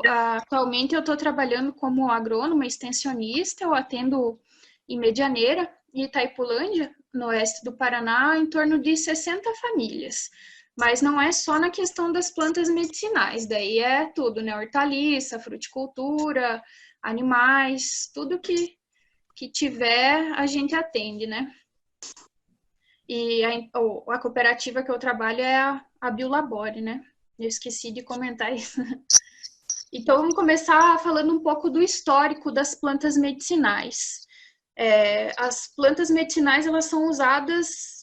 atualmente eu estou trabalhando como agrônoma extensionista, eu atendo em Medianeira e Itaipulândia, no oeste do Paraná, em torno de 60 famílias. Mas não é só na questão das plantas medicinais, daí é tudo, né? Hortaliça, fruticultura, animais, tudo que tiver, a gente atende, né? E a cooperativa que eu trabalho é a Biolabore, né? Eu esqueci de comentar isso. Então, vamos começar falando um pouco do histórico das plantas medicinais. As plantas medicinais, elas são usadas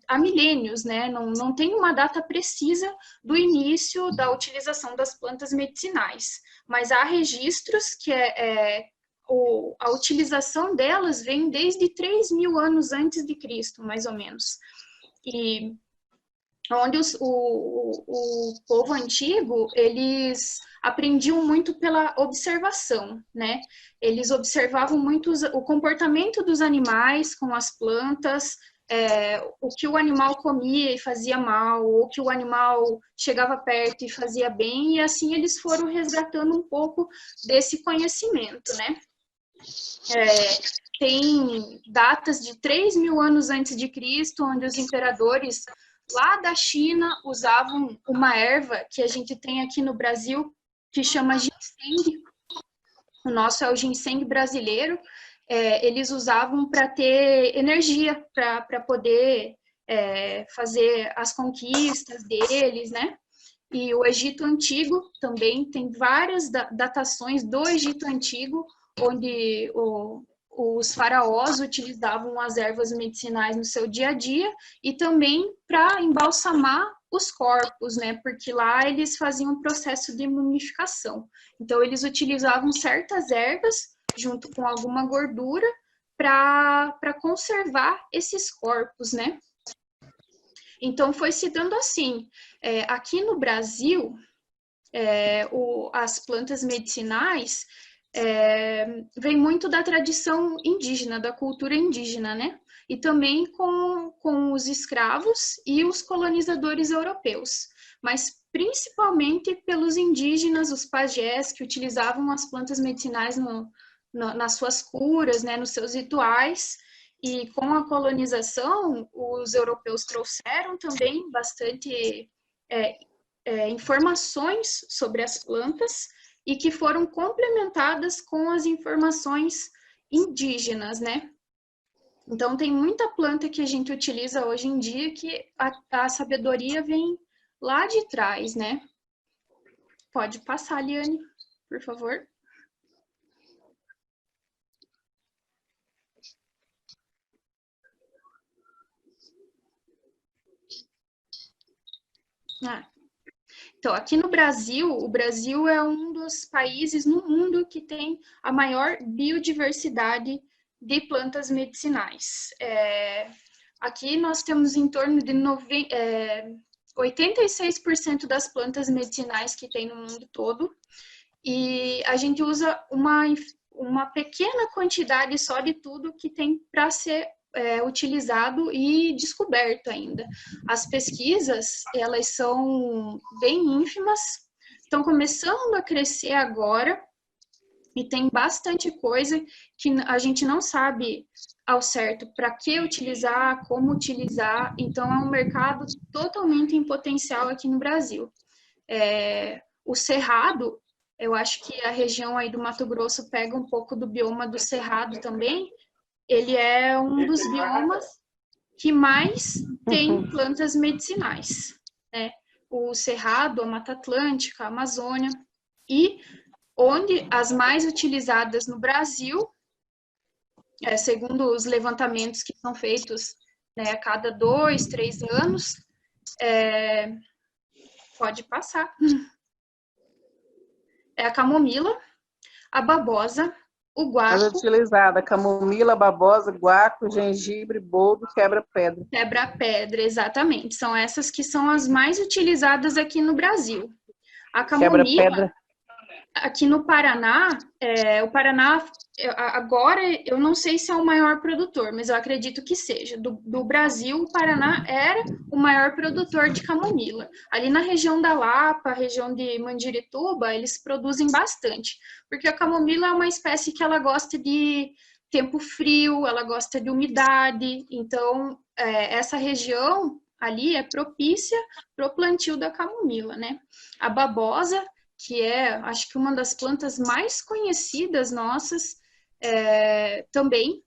há milênios, né? Não tem uma data precisa do início da utilização das plantas medicinais, mas há registros que a utilização delas vem desde 3.000 anos antes de Cristo, mais ou menos. E onde o povo antigo, eles aprendiam muito pela observação, né? Eles observavam muito o comportamento dos animais com as plantas, o que o animal comia e fazia mal, ou que o animal chegava perto e fazia bem, e assim eles foram resgatando um pouco desse conhecimento, né? Tem datas de 3.000 anos antes de Cristo, onde os imperadores lá da China usavam uma erva que a gente tem aqui no Brasil, que chama ginseng. O nosso é o ginseng brasileiro. Eles usavam para ter energia, para poder fazer as conquistas deles, né? E o Egito Antigo também tem várias datações do Egito Antigo, onde os faraós utilizavam as ervas medicinais no seu dia a dia e também para embalsamar os corpos, né? Porque lá eles faziam um processo de mumificação. Então, eles utilizavam certas ervas junto com alguma gordura para conservar esses corpos, né? Então, foi se dando assim. Aqui no Brasil, as plantas medicinais vem muito da tradição indígena, da cultura indígena, né? E também com os escravos e os colonizadores europeus, mas principalmente pelos indígenas, os pajés, que utilizavam as plantas medicinais nas suas curas, né, nos seus rituais. E com a colonização, os europeus trouxeram também bastante informações sobre as plantas e que foram complementadas com as informações indígenas, né? Então, tem muita planta que a gente utiliza hoje em dia que a sabedoria vem lá de trás, né? Pode passar, Liane, por favor. Então, aqui no Brasil, o Brasil é um dos países no mundo que tem a maior biodiversidade de plantas medicinais. Aqui nós temos em torno de 86% das plantas medicinais que tem no mundo todo, e a gente usa uma pequena quantidade só de tudo que tem para ser utilizado e descoberto ainda. As pesquisas, elas são bem ínfimas, estão começando a crescer agora, e tem bastante coisa que a gente não sabe ao certo para que utilizar, como utilizar, então é um mercado totalmente em potencial aqui no Brasil. O Cerrado, eu acho que a região aí do Mato Grosso pega um pouco do bioma do Cerrado também, ele é um dos biomas que mais tem plantas medicinais, né? O Cerrado, a Mata Atlântica, a Amazônia, e onde as mais utilizadas no Brasil, segundo os levantamentos que são feitos, né, a cada 2, 3 anos, pode passar, é a camomila, a babosa, o guaco. As utilizadas, camomila, babosa, guaco, gengibre, boldo, quebra-pedra. Quebra-pedra, exatamente. São essas que são as mais utilizadas aqui no Brasil. A camomila, Aqui no Paraná, o Paraná, agora, eu não sei se é o maior produtor, mas eu acredito que seja. Do Brasil, o Paraná era o maior produtor de camomila. Ali na região da Lapa, região de Mandirituba, eles produzem bastante, porque a camomila é uma espécie que ela gosta de tempo frio, ela gosta de umidade, então, essa região ali é propícia para o plantio da camomila, né? A babosa, que é, acho que uma das plantas mais conhecidas nossas, também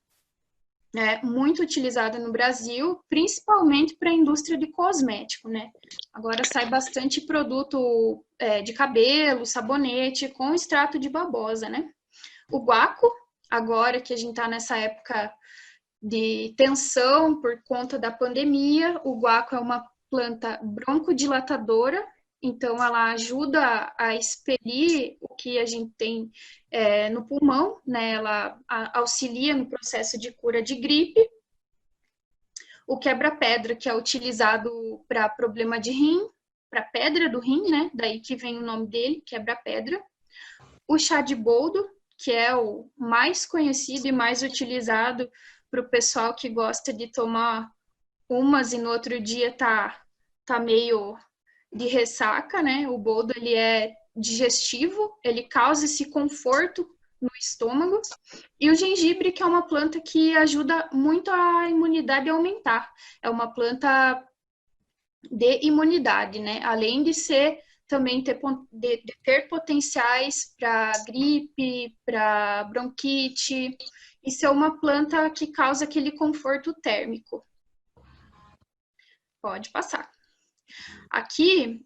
é muito utilizada no Brasil, principalmente para a indústria de cosmético, né? Agora sai bastante produto de cabelo, sabonete, com extrato de babosa, né? O guaco, agora que a gente está nessa época de tensão por conta da pandemia, o guaco é uma planta broncodilatadora, então ela ajuda a expelir o que a gente tem no pulmão, né? Ela auxilia no processo de cura de gripe. O quebra-pedra, que é utilizado para problema de rim, para pedra do rim, né? Daí que vem o nome dele, quebra-pedra. O chá de boldo, que é o mais conhecido e mais utilizado para o pessoal que gosta de tomar umas e no outro dia tá meio de ressaca, né? O boldo, ele é digestivo, ele causa esse conforto no estômago. E o gengibre, que é uma planta que ajuda muito a imunidade a aumentar. É uma planta de imunidade, né? Além de ser também de ter potenciais para gripe, para bronquite, e ser uma planta que causa aquele conforto térmico. Pode passar. Aqui,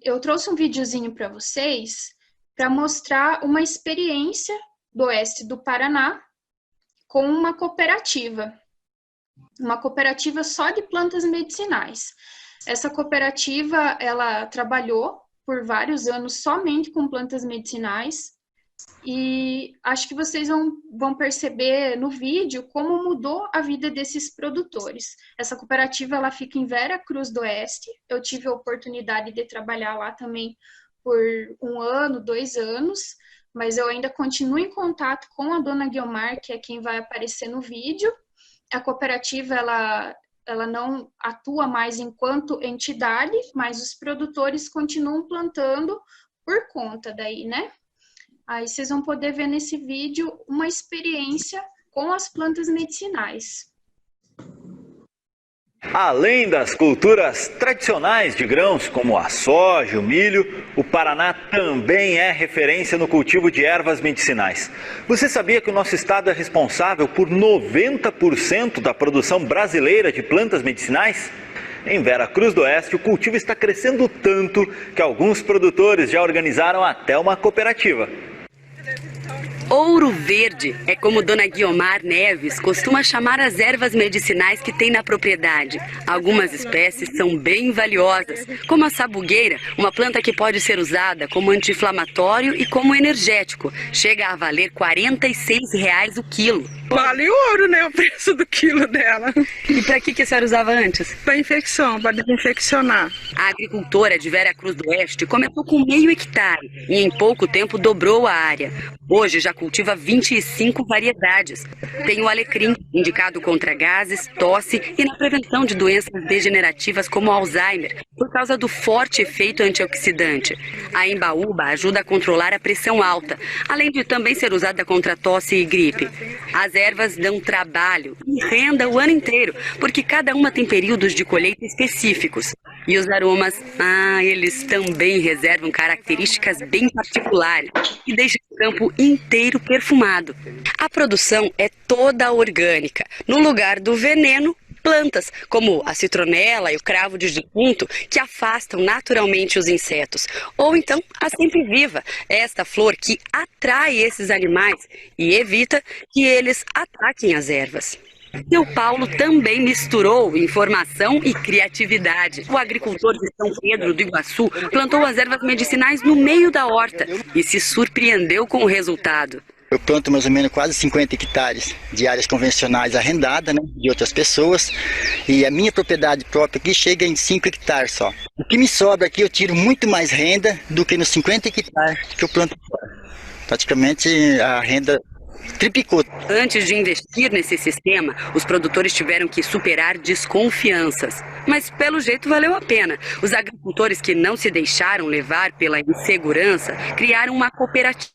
eu trouxe um videozinho para vocês para mostrar uma experiência do oeste do Paraná com uma cooperativa só de plantas medicinais. Essa cooperativa, ela trabalhou por vários anos somente com plantas medicinais e acho que vocês vão perceber no vídeo como mudou a vida desses produtores. Essa cooperativa, ela fica em Vera Cruz do Oeste. Eu tive a oportunidade de trabalhar lá também por 1 ano, 2 anos, mas eu ainda continuo em contato com a dona Guiomar, que é quem vai aparecer no vídeo. A cooperativa, ela não atua mais enquanto entidade, mas os produtores continuam plantando por conta daí, né? Aí vocês vão poder ver nesse vídeo uma experiência com as plantas medicinais. Além das culturas tradicionais de grãos, como a soja, o milho, o Paraná também é referência no cultivo de ervas medicinais. Você sabia que o nosso estado é responsável por 90% da produção brasileira de plantas medicinais? Em Vera Cruz do Oeste, o cultivo está crescendo tanto que alguns produtores já organizaram até uma cooperativa. Ouro verde é como Dona Guiomar Neves costuma chamar as ervas medicinais que tem na propriedade. Algumas espécies são bem valiosas, como a sabugueira, uma planta que pode ser usada como anti-inflamatório e como energético. Chega a valer R$ 46,00 o quilo. Vale ouro, né? O preço do quilo dela. E para que a senhora usava antes? Para infecção, para desinfeccionar. A agricultora de Vera Cruz do Oeste começou com meio hectare e em pouco tempo dobrou a área. Hoje já cultiva 25 variedades. Tem o alecrim, indicado contra gases, tosse e na prevenção de doenças degenerativas como Alzheimer, por causa do forte efeito antioxidante. A embaúba ajuda a controlar a pressão alta, além de também ser usada contra tosse e gripe. As ervas dão trabalho e renda o ano inteiro, porque cada uma tem períodos de colheita específicos. E os aromas, eles também reservam características bem particulares e deixam o campo inteiro perfumado. A produção é toda orgânica. No lugar do veneno, plantas, como a citronela e o cravo de defunto, que afastam naturalmente os insetos. Ou então a sempre-viva, esta flor que atrai esses animais e evita que eles ataquem as ervas. Seu Paulo também misturou informação e criatividade. O agricultor de São Pedro do Iguaçu plantou as ervas medicinais no meio da horta e se surpreendeu com o resultado. eu planto mais ou menos quase 50 hectares de áreas convencionais arrendadas, né, de outras pessoas, e a minha propriedade própria aqui chega em 5 hectares só. O que me sobra aqui eu tiro muito mais renda do que nos 50 hectares que eu planto fora. Praticamente a renda triplicou. Antes de investir nesse sistema, os produtores tiveram que superar desconfianças. Mas, pelo jeito, valeu a pena. Os agricultores que não se deixaram levar pela insegurança criaram uma cooperativa.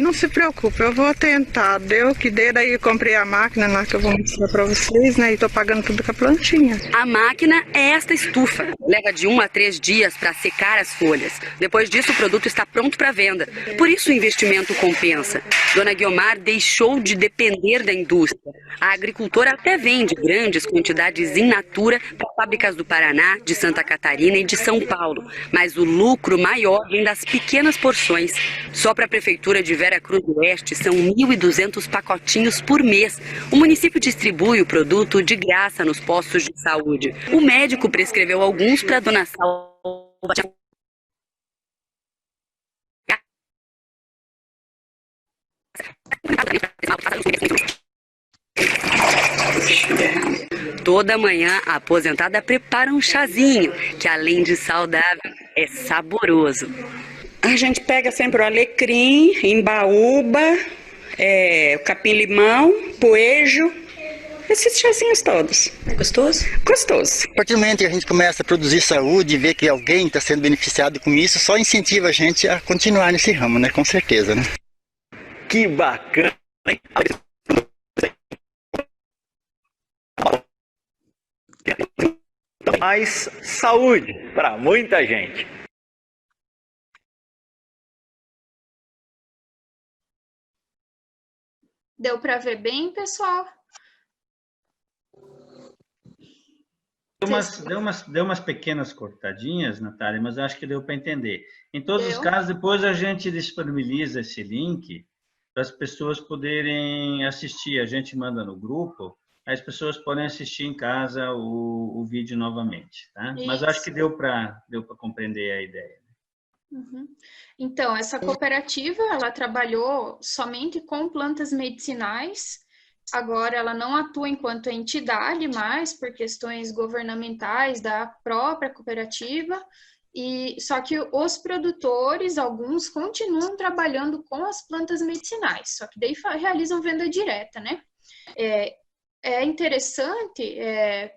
Não se preocupe, eu vou tentar. Deu que dê, daí eu comprei a máquina lá que eu vou mostrar para vocês, né? E tô pagando tudo com a plantinha. A máquina é esta estufa. Leva de 1 a 3 dias para secar as folhas. Depois disso, o produto está pronto para venda. Por isso o investimento compensa. Dona Guiomar deixou de depender da indústria. A agricultora até vende grandes quantidades in natura para fábricas do Paraná, de Santa Catarina e de São Paulo. Mas o lucro maior vem das pequenas porções. Só para a Prefeitura de Vera Cruz do Oeste são 1.200 pacotinhos por mês. O município distribui o produto de graça nos postos de saúde. O médico prescreveu alguns para a dona Salva. Toda manhã a aposentada prepara um chazinho, que além de saudável, é saboroso. A gente pega sempre o alecrim, embaúba, o capim-limão, poejo, esses chazinhos todos. É gostoso? Gostoso. A partir do momento que a gente começa a produzir saúde e ver que alguém está sendo beneficiado com isso, só incentiva a gente a continuar nesse ramo, né? Com certeza, né? Que bacana! Mais saúde para muita gente. Deu para ver bem, pessoal? Deu umas pequenas cortadinhas, Natália, mas eu acho que deu para entender. Em todos os Deu. casos, depois a gente disponibiliza esse link para as pessoas poderem assistir. A gente manda no grupo, as pessoas podem assistir em casa o vídeo novamente, tá? Mas eu acho que deu para compreender a ideia. Uhum. Então, essa cooperativa, ela trabalhou somente com plantas medicinais. Agora, ela não atua enquanto entidade mais, por questões governamentais da própria cooperativa. Só que os produtores, alguns, continuam trabalhando com as plantas medicinais, só que daí realizam venda direta, né? É interessante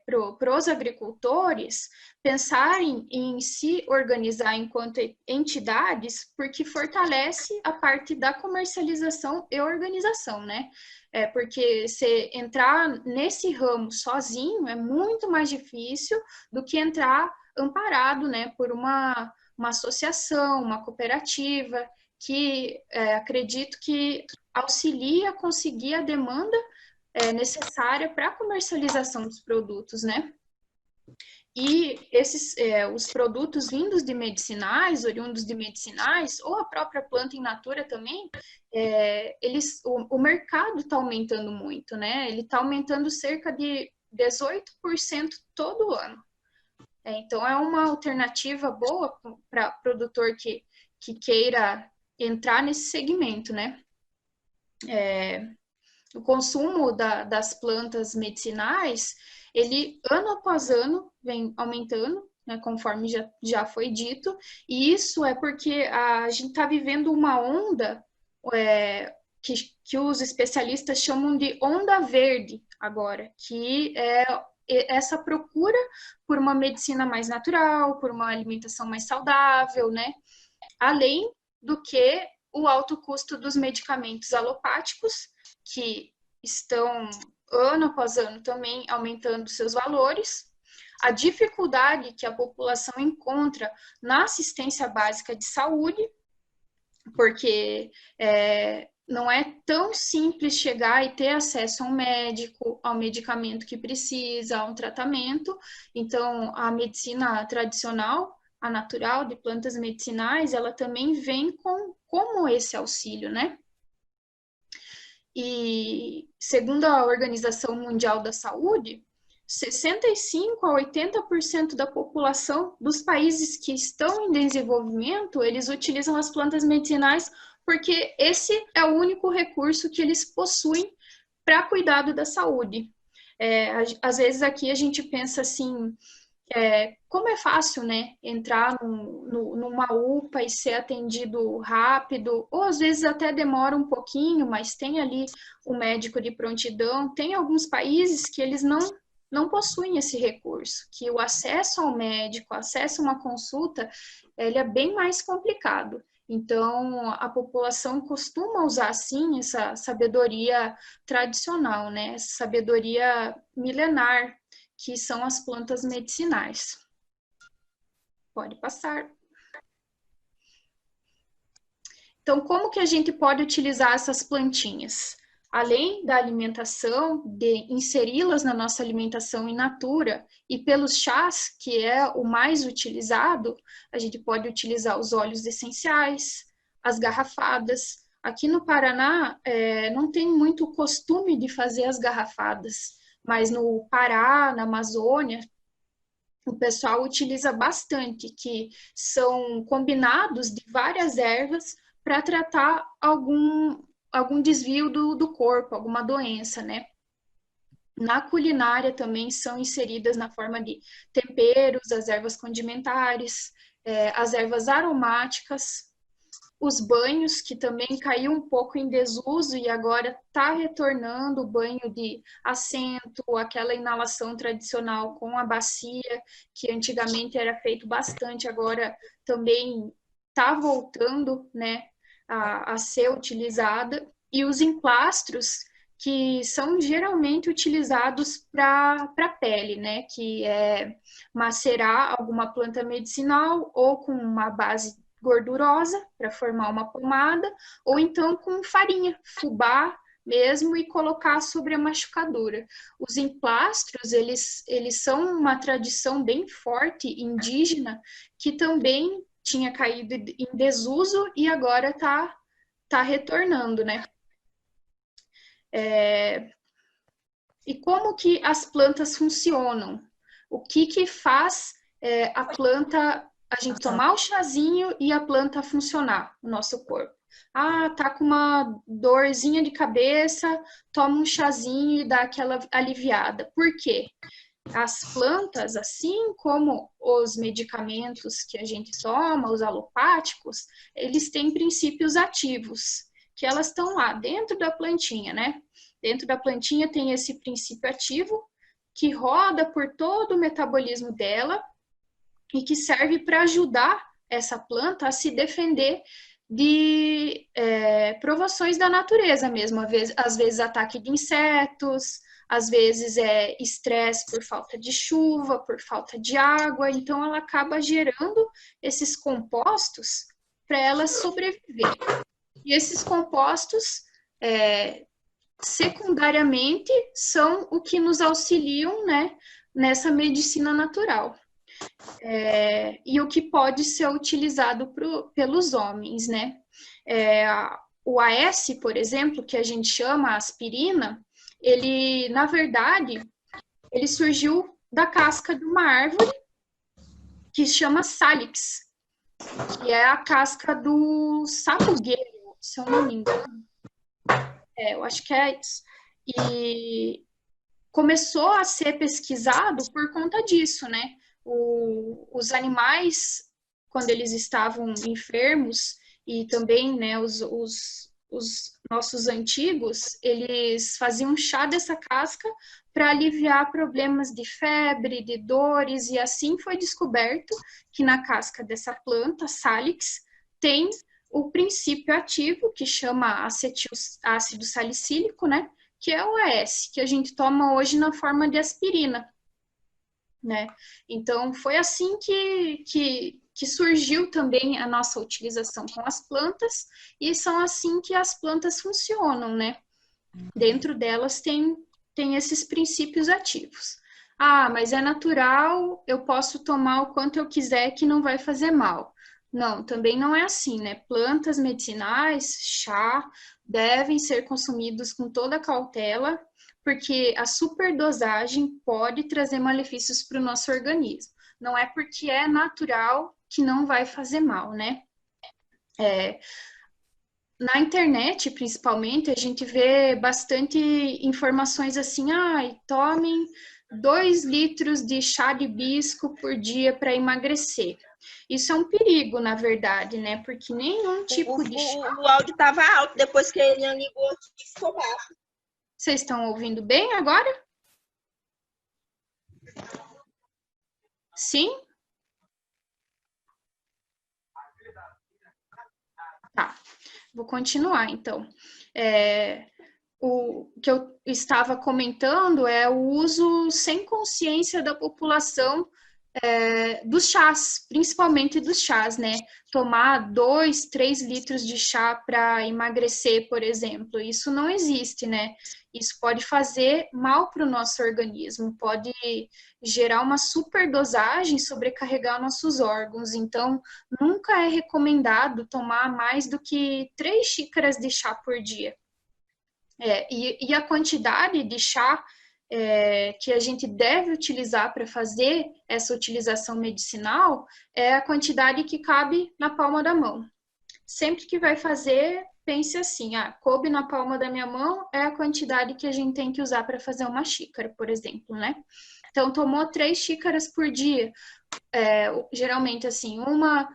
para os agricultores pensarem em se organizar enquanto entidades, porque fortalece a parte da comercialização e organização, né? Porque se entrar nesse ramo sozinho é muito mais difícil do que entrar amparado, né, por uma associação, uma cooperativa, que acredito que auxilia a conseguir a demanda necessária para a comercialização dos produtos, né? E os produtos vindos de medicinais, oriundos de medicinais, ou a própria planta in natura também, o mercado está aumentando muito, né? Ele está aumentando cerca de 18% todo ano. Então, é uma alternativa boa para produtor que queira entrar nesse segmento, né? O consumo das plantas medicinais, ele, ano após ano, vem aumentando, né, conforme já foi dito, e isso é porque a gente está vivendo uma onda que os especialistas chamam de onda verde agora, que é essa procura por uma medicina mais natural, por uma alimentação mais saudável, né? Além do que o alto custo dos medicamentos alopáticos, que estão ano após ano também aumentando seus valores, a dificuldade que a população encontra na assistência básica de saúde, porque não é tão simples chegar e ter acesso a um médico, ao medicamento que precisa, a um tratamento. Então, a medicina tradicional, a natural, de plantas medicinais, ela também vem como esse auxílio, né? E, segundo a Organização Mundial da Saúde, 65 a 80% da população dos países que estão em desenvolvimento, eles utilizam as plantas medicinais porque esse é o único recurso que eles possuem para cuidado da saúde. Às vezes aqui a gente pensa assim, como é fácil, né, entrar numa UPA e ser atendido rápido, ou às vezes até demora um pouquinho, mas tem ali o médico de prontidão. Tem alguns países que eles não possuem esse recurso, que o acesso ao médico, acesso a uma consulta, ele é bem mais complicado. Então, a população costuma usar, sim, essa sabedoria tradicional, né? Essa sabedoria milenar, que são as plantas medicinais. Pode passar. Então, como que a gente pode utilizar essas plantinhas? Além da alimentação, de inseri-las na nossa alimentação in natura, e pelos chás, que é o mais utilizado, a gente pode utilizar os óleos essenciais, as garrafadas. Aqui no Paraná, não tem muito costume de fazer as garrafadas, mas no Pará, na Amazônia, o pessoal utiliza bastante, que são combinados de várias ervas para tratar algum desvio do corpo, alguma doença, né? Na culinária também são inseridas na forma de temperos, as ervas condimentares, as ervas aromáticas, os banhos, que também caiu um pouco em desuso e agora está retornando o banho de assento, aquela inalação tradicional com a bacia, que antigamente era feito bastante, agora também está voltando, né, a ser utilizada, e os emplastros, que são geralmente utilizados para a pele, né, que é macerar alguma planta medicinal ou com uma base gordurosa para formar uma pomada, ou então com farinha, fubá mesmo, e colocar sobre a machucadura. Os emplastros, eles são uma tradição bem forte, indígena, que também tinha caído em desuso e agora está retornando, né? E como que as plantas funcionam? O que faz a planta, a gente tomar o chazinho e a planta funcionar no nosso corpo? Tá com uma dorzinha de cabeça, toma um chazinho e dá aquela aliviada. Por quê? As plantas, assim como os medicamentos que a gente toma, os alopáticos, eles têm princípios ativos, que elas estão lá dentro da plantinha, né? Dentro da plantinha tem esse princípio ativo que roda por todo o metabolismo dela e que serve para ajudar essa planta a se defender de provações da natureza mesmo, às vezes ataque de insetos, às vezes estresse por falta de chuva, por falta de água, então ela acaba gerando esses compostos para ela sobreviver. E esses compostos, secundariamente, são o que nos auxiliam, né, nessa medicina natural. E o que pode ser utilizado pelos homens, né? O AS, por exemplo, que a gente chama aspirina, ele, na verdade, ele surgiu da casca de uma árvore que se chama Salix, que é a casca do sabugueiro, se eu não me engano. Eu acho que é isso. E começou a ser pesquisado por conta disso, né? Os animais, quando eles estavam enfermos, e também, né, os nossos antigos, eles faziam chá dessa casca para aliviar problemas de febre, de dores, e assim foi descoberto que na casca dessa planta, Salix, tem o princípio ativo, que chama ácido salicílico, né, que é o AS, que a gente toma hoje na forma de aspirina, né? Então, foi assim que surgiu também a nossa utilização com as plantas, e são assim que as plantas funcionam, né? Dentro delas tem esses princípios ativos. Mas é natural, eu posso tomar o quanto eu quiser que não vai fazer mal. Não, também não é assim, né? Plantas medicinais, chá, devem ser consumidos com toda cautela, porque a superdosagem pode trazer malefícios para o nosso organismo. Não é porque é natural que não vai fazer mal, né? Na internet, principalmente, a gente vê bastante informações assim, tomem 2 litros de chá de hibisco por dia para emagrecer. Isso é um perigo, na verdade, né? Porque nenhum tipo de chá... O áudio estava alto depois que a Eliane ligou aqui e ficou baixo. Vocês estão ouvindo bem agora? Sim? Tá, vou continuar, então. O que eu estava comentando é o uso sem consciência da população dos chás, principalmente dos chás, né? Tomar 2, 3 litros de chá para emagrecer, por exemplo, isso não existe, né? Isso pode fazer mal para o nosso organismo, pode gerar uma superdosagem, sobrecarregar nossos órgãos. Então, nunca é recomendado tomar mais do que 3 xícaras de chá por dia. E a quantidade de chá que a gente deve utilizar para fazer essa utilização medicinal é a quantidade que cabe na palma da mão. Sempre que vai fazer, pense assim, coube na palma da minha mão é a quantidade que a gente tem que usar para fazer uma xícara, por exemplo, né? Então, tomou 3 xícaras por dia, geralmente assim, uma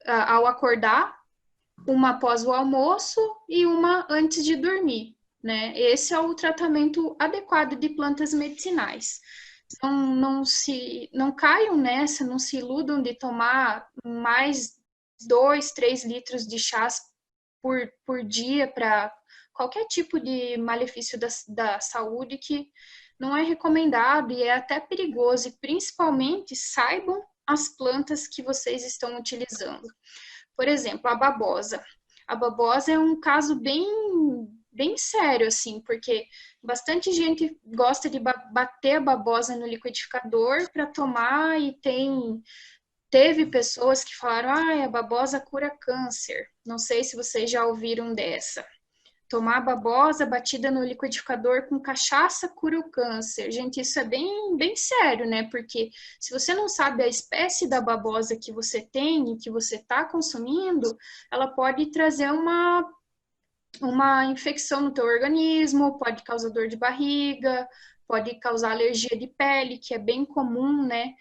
ao acordar, uma após o almoço e uma antes de dormir, né? Esse é o tratamento adequado de plantas medicinais. Não caiam nessa, não se iludam de tomar mais 2, 3 litros de chás por dia para qualquer tipo de malefício da saúde, que não é recomendado e é até perigoso, e principalmente saibam as plantas que vocês estão utilizando. Por exemplo, a babosa. A babosa é um caso bem sério, assim, porque bastante gente gosta de bater a babosa no liquidificador para tomar, e teve pessoas que falaram, a babosa cura câncer. Não sei se vocês já ouviram dessa. Tomar babosa batida no liquidificador com cachaça cura o câncer. Gente, isso é bem sério, né? Porque se você não sabe a espécie da babosa que você tem e que você está consumindo, ela pode trazer uma infecção no teu organismo, pode causar dor de barriga, pode causar alergia de pele, que é bem comum, né?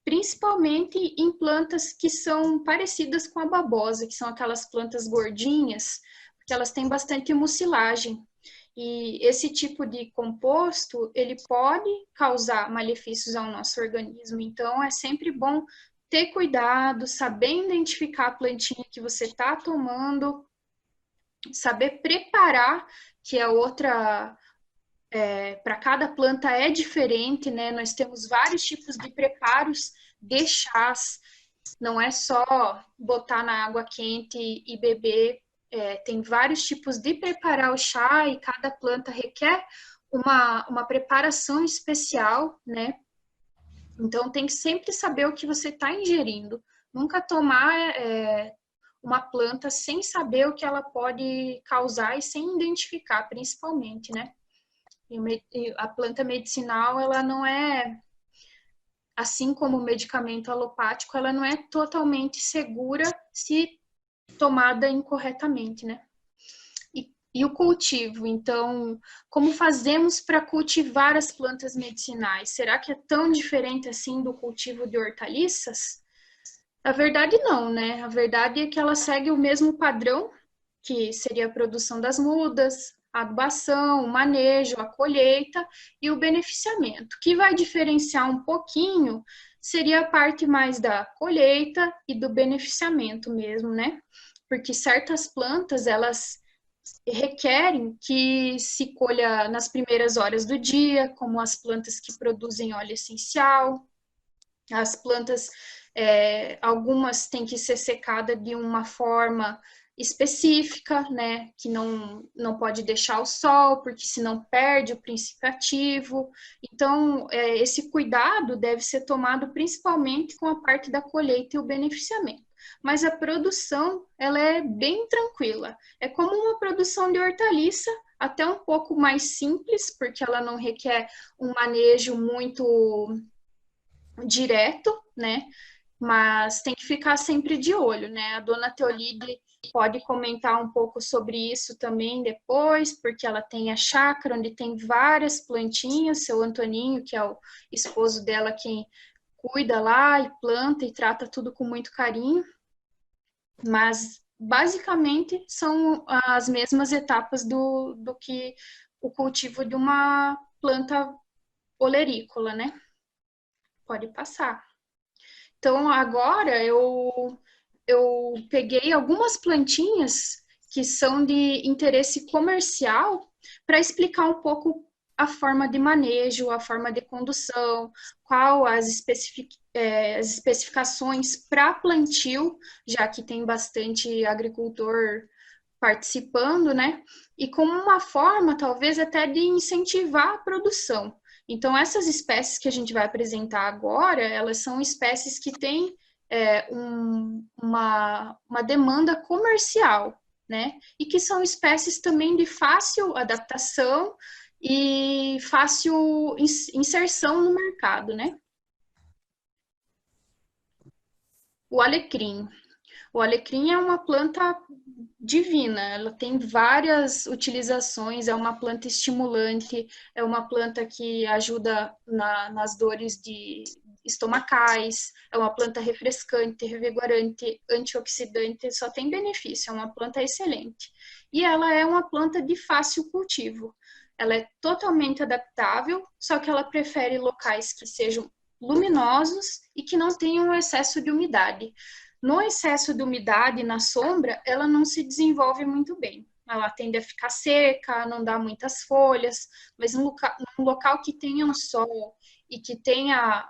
Principalmente em plantas que são parecidas com a babosa, que são aquelas plantas gordinhas, que elas têm bastante mucilagem. E esse tipo de composto, ele pode causar malefícios ao nosso organismo. Então, é sempre bom ter cuidado, saber identificar a plantinha que você está tomando, saber preparar, que é outra... para cada planta é diferente, né? Nós temos vários tipos de preparos de chás. Não é só botar na água quente e beber. Tem vários tipos de preparar o chá, e cada planta requer uma preparação especial, né? Então, tem que sempre saber o que você está ingerindo. Nunca tomar uma planta sem saber o que ela pode causar e sem identificar, principalmente, né? E a planta medicinal, ela não é, assim como o medicamento alopático, ela não é totalmente segura se tomada incorretamente, né? E o cultivo, então, como fazemos para cultivar as plantas medicinais? Será que é tão diferente assim do cultivo de hortaliças? A verdade não, né? A verdade é que ela segue o mesmo padrão, que seria a produção das mudas, a adubação, o manejo, a colheita e o beneficiamento. O que vai diferenciar um pouquinho seria a parte mais da colheita e do beneficiamento mesmo, né? Porque certas plantas, elas requerem que se colha nas primeiras horas do dia, como as plantas que produzem óleo essencial. As plantas, algumas têm que ser secadas de uma forma específica, né, que não pode deixar o sol, porque senão perde o princípio ativo. Então, esse cuidado deve ser tomado principalmente com a parte da colheita e o beneficiamento. mas a produção ela é bem tranquila. É como uma produção de hortaliça, até um pouco mais simples, porque ela não requer um manejo muito direto, né? Mas tem que ficar sempre de olho, né? A dona Teolide pode comentar um pouco sobre isso também depois, porque ela tem a chácara onde tem várias plantinhas, seu Antoninho, que é o esposo dela, quem cuida lá e planta e trata tudo com muito carinho. Mas, basicamente, são as mesmas etapas do que o cultivo de uma planta olerícola, né? Pode passar. Então, agora eu peguei algumas plantinhas que são de interesse comercial para explicar um pouco a forma de manejo, a forma de condução, qual as especificações para plantio, já que tem bastante agricultor participando, né? E como uma forma, talvez, até de incentivar a produção. Então, essas espécies que a gente vai apresentar agora, elas são espécies que têm uma demanda comercial, né? E que são espécies também de fácil adaptação e fácil inserção no mercado, né? O alecrim. O alecrim é uma planta divina, ela tem várias utilizações, é uma planta estimulante, é uma planta que ajuda nas dores estomacais, é uma planta refrescante, revigorante, antioxidante, só tem benefício, é uma planta excelente. E ela é uma planta de fácil cultivo, ela é totalmente adaptável, só que ela prefere locais que sejam luminosos e que não tenham excesso de umidade. No excesso de umidade na sombra, ela não se desenvolve muito bem. Ela tende a ficar seca, não dá muitas folhas, mas num local que tenha um sol e que tenha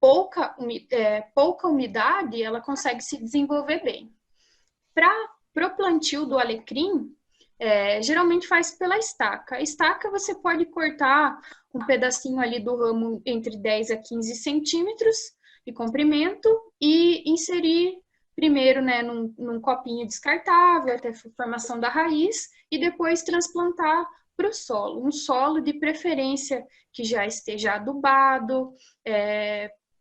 pouca umidade, ela consegue se desenvolver bem. Para o plantio do alecrim, geralmente faz pela estaca. A estaca você pode cortar um pedacinho ali do ramo entre 10 a 15 centímetros de comprimento e inserir primeiro, né, num copinho descartável até a formação da raiz e depois transplantar para o solo. Um solo de preferência que já esteja adubado,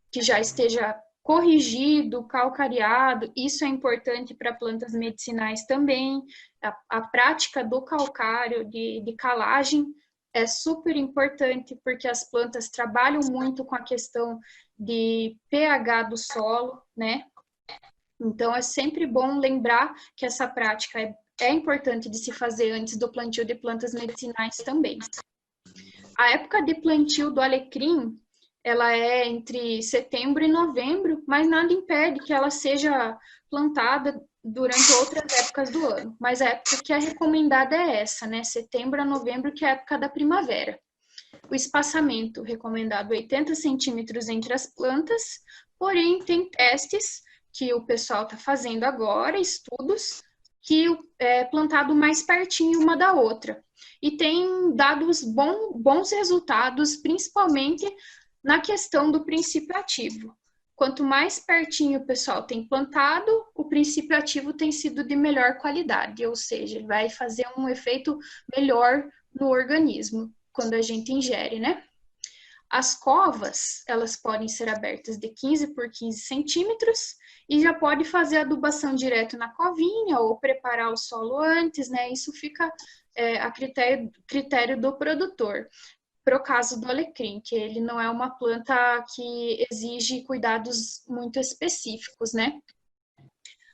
que já esteja corrigido, calcareado. Isso é importante para plantas medicinais também. A prática do calcário, de calagem, é super importante porque as plantas trabalham muito com a questão de pH do solo, né? Então, é sempre bom lembrar que essa prática é importante de se fazer antes do plantio de plantas medicinais também. A época de plantio do alecrim, ela é entre setembro e novembro, mas nada impede que ela seja plantada durante outras épocas do ano. Mas a época que é recomendada é essa, né? Setembro a novembro, que é a época da primavera. O espaçamento recomendado 80 centímetros entre as plantas, porém tem testes que o pessoal está fazendo agora, estudos, que é plantado mais pertinho uma da outra. E tem dado bons resultados, principalmente na questão do princípio ativo. Quanto mais pertinho o pessoal tem plantado, o princípio ativo tem sido de melhor qualidade, ou seja, ele vai fazer um efeito melhor no organismo quando a gente ingere, né? As covas, elas podem ser abertas de 15 por 15 centímetros e já pode fazer adubação direto na covinha ou preparar o solo antes, né? Isso fica a critério do produtor. Pro caso do alecrim, que ele não é uma planta que exige cuidados muito específicos, né?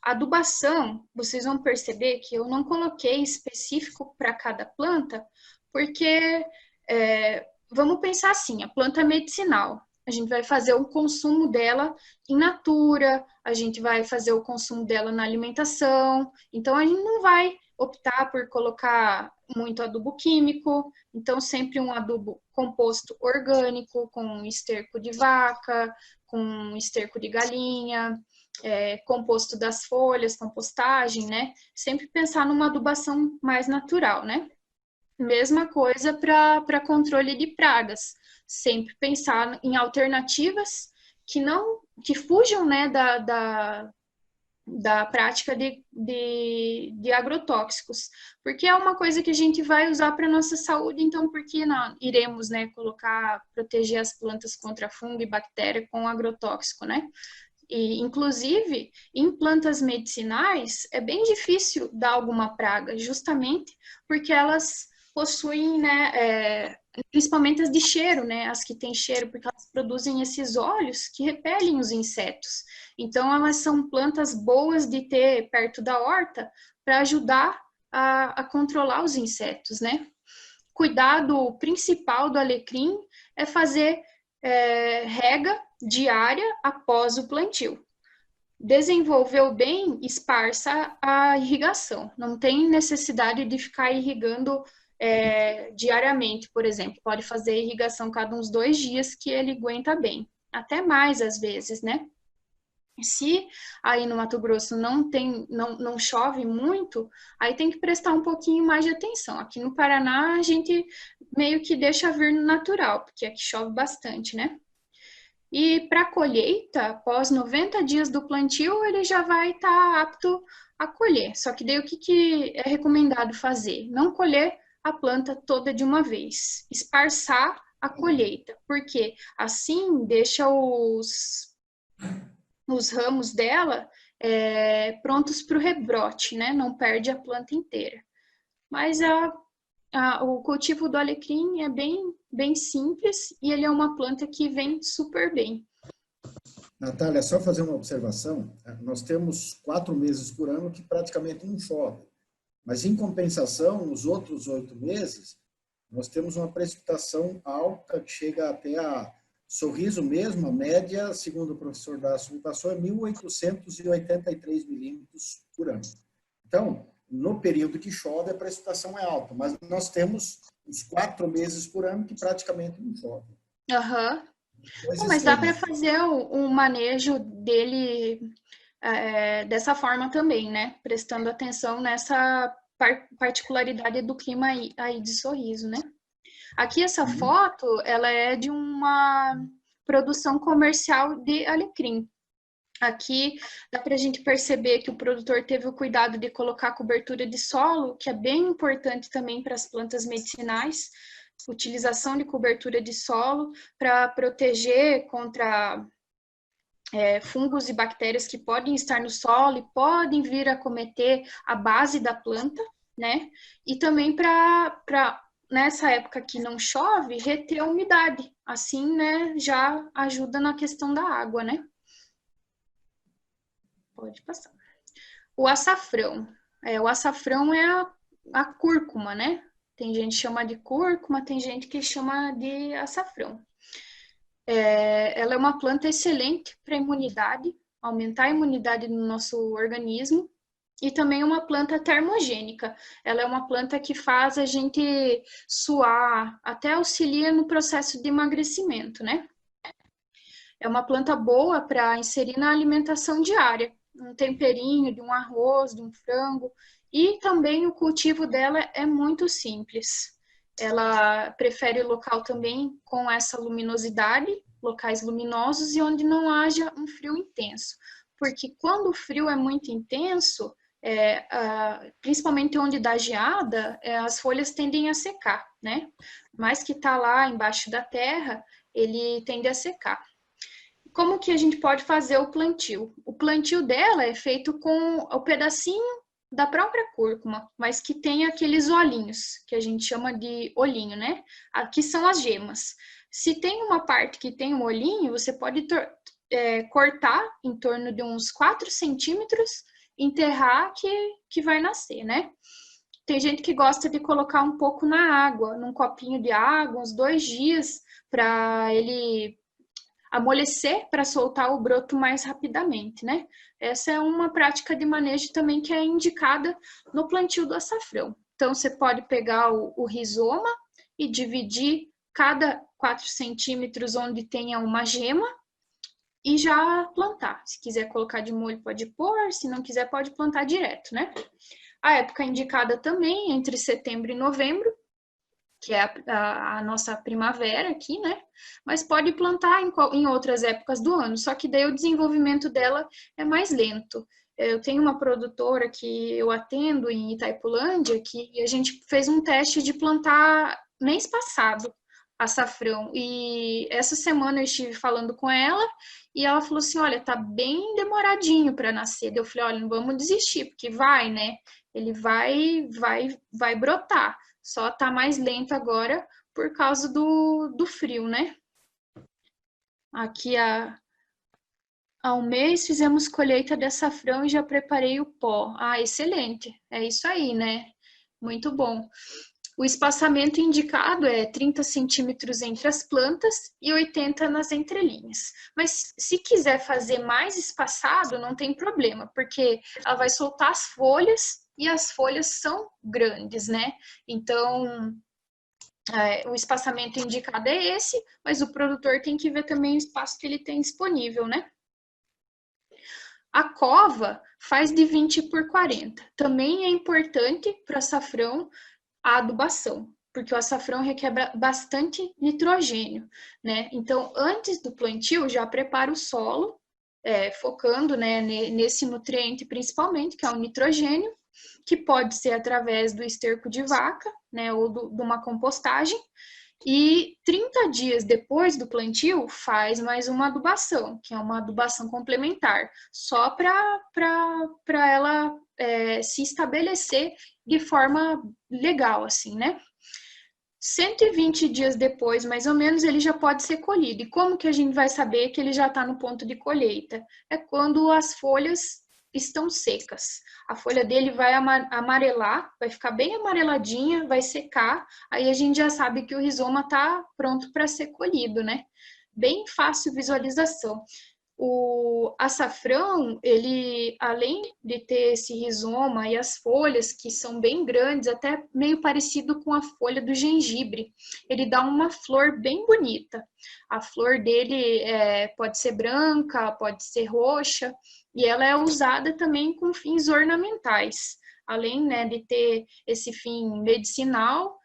A adubação, vocês vão perceber que eu não coloquei específico para cada planta, porque vamos pensar assim, a planta medicinal, a gente vai fazer o consumo dela in natura, a gente vai fazer o consumo dela na alimentação, então a gente não vai optar por colocar muito adubo químico, então sempre um adubo composto orgânico, com esterco de vaca, com esterco de galinha, composto das folhas, compostagem, né? Sempre pensar numa adubação mais natural, né? Mesma coisa para controle de pragas, sempre pensar em alternativas que não que fujam, né, da prática de agrotóxicos, porque é uma coisa que a gente vai usar para nossa saúde, então por que não iremos, né, proteger as plantas contra fungo e bactéria com agrotóxico, né? E, inclusive, em plantas medicinais, é bem difícil dar alguma praga, justamente porque elas possuem, né, principalmente as de cheiro, né, as que têm cheiro, porque elas produzem esses óleos que repelem os insetos. Então, elas são plantas boas de ter perto da horta para ajudar a controlar os insetos, né? Cuidado principal do alecrim é fazer rega diária após o plantio. Desenvolveu bem, esparça a irrigação. Não tem necessidade de ficar irrigando diariamente, por exemplo. Pode fazer irrigação cada uns 2 dias que ele aguenta bem. Até mais às vezes, né? Se aí no Mato Grosso não chove muito, aí tem que prestar um pouquinho mais de atenção. Aqui no Paraná a gente meio que deixa vir no natural, porque aqui chove bastante, né? E para colheita, após 90 dias do plantio, ele já vai estar apto a colher. Só que daí o que é recomendado fazer? Não colher a planta toda de uma vez, esparçar a colheita, porque assim deixa os ramos dela prontos para o rebrote, né? Não perde a planta inteira. Mas o cultivo do alecrim é bem simples e ele é uma planta que vem super bem. Natália, só fazer uma observação. Nós temos 4 meses por ano que praticamente não chove. Mas, em compensação, nos outros 8 meses, nós temos uma precipitação alta que chega até a Sorriso mesmo, a média, segundo o professor Dácio passou, é 1.883 milímetros por ano. Então, no período que chove, a precipitação é alta, mas nós temos uns 4 meses por ano que praticamente não chove. Aham. Mas dá para fazer o manejo dele dessa forma também, né? Prestando atenção nessa particularidade do clima aí de Sorriso, né? Aqui essa foto, ela é de uma produção comercial de alecrim. Aqui dá para a gente perceber que o produtor teve o cuidado de colocar cobertura de solo, que é bem importante também para as plantas medicinais. Utilização de cobertura de solo para proteger contra fungos e bactérias que podem estar no solo e podem vir a cometer a base da planta, né? E também para nessa época que não chove, reter a umidade. Assim, né, já ajuda na questão da água, né? Pode passar. O açafrão. O açafrão é a cúrcuma, né? Tem gente que chama de cúrcuma, tem gente que chama de açafrão. Ela é uma planta excelente para a imunidade, aumentar a imunidade no nosso organismo. E também uma planta termogênica. Ela é uma planta que faz a gente suar, até auxilia no processo de emagrecimento, né? É uma planta boa para inserir na alimentação diária. Um temperinho de um arroz, de um frango. E também o cultivo dela é muito simples. Ela prefere local também com essa luminosidade, locais luminosos e onde não haja um frio intenso. Porque quando o frio é muito intenso, principalmente onde dá geada, as folhas tendem a secar, né? Mas que está lá embaixo da terra, ele tende a secar. Como que a gente pode fazer o plantio? O plantio dela é feito com o pedacinho da própria cúrcuma, mas que tem aqueles olhinhos, que a gente chama de olhinho, né? Aqui são as gemas. Se tem uma parte que tem um olhinho, você pode cortar em torno de uns 4 centímetros, enterrar que vai nascer, né? Tem gente que gosta de colocar um pouco na água, num copinho de água, uns 2 dias, para ele amolecer, para soltar o broto mais rapidamente, né? Essa é uma prática de manejo também que é indicada no plantio do açafrão. Então, você pode pegar o rizoma e dividir cada 4 centímetros onde tenha uma gema, e já plantar. Se quiser colocar de molho, pode pôr. Se não quiser, pode plantar direto, né? A época indicada também, entre setembro e novembro. que é a nossa primavera aqui, né? Mas pode plantar em outras épocas do ano, só que daí o desenvolvimento dela é mais lento. Eu tenho uma produtora que eu atendo em Itaipulândia, que a gente fez um teste de plantar mês passado açafrão, e essa semana eu estive falando com ela, e ela falou assim, olha, tá bem demoradinho para nascer. Eu falei, olha, não vamos desistir, porque vai, né? Ele vai brotar. Só tá mais lento agora por causa do frio, né? Aqui há um mês fizemos colheita de açafrão e já preparei o pó. Ah, excelente. É isso aí, né? Muito bom. O espaçamento indicado é 30 centímetros entre as plantas e 80 nas entrelinhas. Mas se quiser fazer mais espaçado, não tem problema, porque ela vai soltar as folhas e as folhas são grandes, né? Então, o espaçamento indicado é esse, mas o produtor tem que ver também o espaço que ele tem disponível, né? A cova faz de 20 por 40. Também é importante para açafrão a adubação, porque o açafrão requer bastante nitrogênio, né? Então, antes do plantio, já prepara o solo, focando, né, nesse nutriente principalmente, que é o nitrogênio, que pode ser através do esterco de vaca, né, ou de uma compostagem, e 30 dias depois do plantio, faz mais uma adubação, que é uma adubação complementar, só para ela se estabelecer de forma legal, assim, né? 120 dias depois, mais ou menos, ele já pode ser colhido. E como que a gente vai saber que ele já está no ponto de colheita? É quando as folhas estão secas. A folha dele vai amarelar, vai ficar bem amareladinha, vai secar, aí a gente já sabe que o rizoma está pronto para ser colhido, né? Bem fácil visualização. O açafrão, ele, além de ter esse rizoma e as folhas, que são bem grandes, até meio parecido com a folha do gengibre, ele dá uma flor bem bonita. A flor dele pode ser branca, pode ser roxa, e ela é usada também com fins ornamentais. Além, né, de ter esse fim medicinal,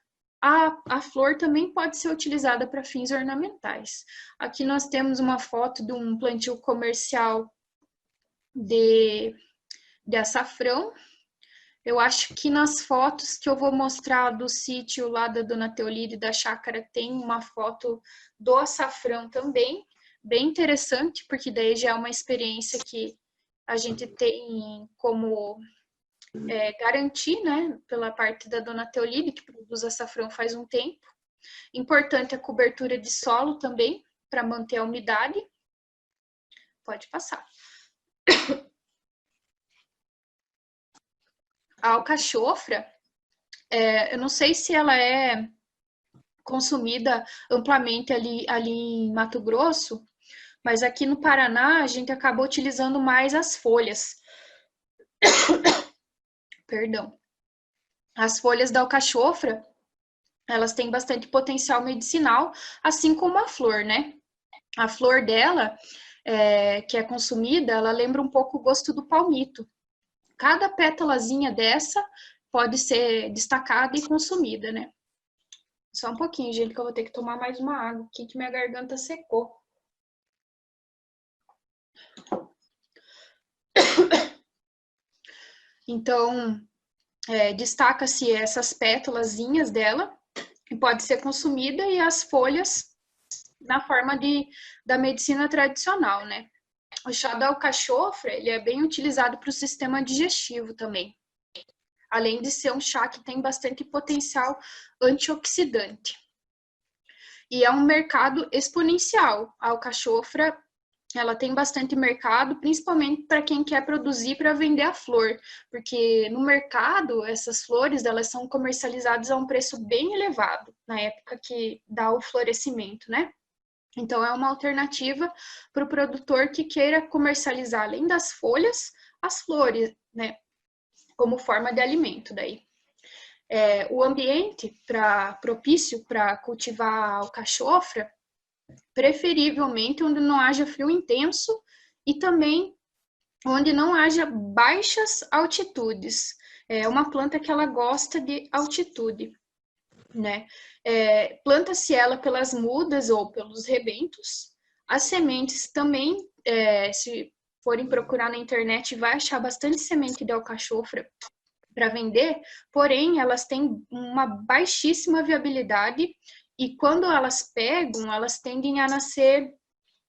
a flor também pode ser utilizada para fins ornamentais. Aqui nós temos uma foto de um plantio comercial de açafrão. Eu acho que nas fotos que eu vou mostrar do sítio lá da Dona Teolide da chácara tem uma foto do açafrão também, bem interessante, porque daí já é uma experiência que a gente tem como garantir, né, pela parte da Dona Teolide, que produz açafrão faz um tempo. Importante a cobertura de solo também, para manter a umidade. Pode passar. A alcachofra, eu não sei se ela é consumida amplamente ali em Mato Grosso, mas aqui no Paraná a gente acaba utilizando mais as folhas. Perdão. As folhas da alcachofra, elas têm bastante potencial medicinal, assim como a flor, né? A flor dela, que é consumida, ela lembra um pouco o gosto do palmito. Cada pétalazinha dessa pode ser destacada e consumida, né? Só um pouquinho, gente, que eu vou ter que tomar mais uma água aqui, que minha garganta secou. Então, destaca-se essas pétalazinhas dela, que pode ser consumida, e as folhas na forma da medicina tradicional, né? O chá da alcachofra, ele é bem utilizado para o sistema digestivo também, além de ser um chá que tem bastante potencial antioxidante. E é um mercado exponencial. A alcachofra, ela tem bastante mercado, principalmente para quem quer produzir para vender a flor, porque no mercado essas flores, elas são comercializadas a um preço bem elevado, na época que dá o florescimento, né? Então é uma alternativa para o produtor que queira comercializar, além das folhas, as flores, né? Como forma de alimento daí. O ambiente propício para cultivar a alcachofra, preferivelmente onde não haja frio intenso e também onde não haja baixas altitudes. É uma planta que ela gosta de altitude. né? Planta-se ela pelas mudas ou pelos rebentos. As sementes também, se forem procurar na internet, vai achar bastante semente de alcachofra para vender, porém elas têm uma baixíssima viabilidade e quando elas pegam, elas tendem a nascer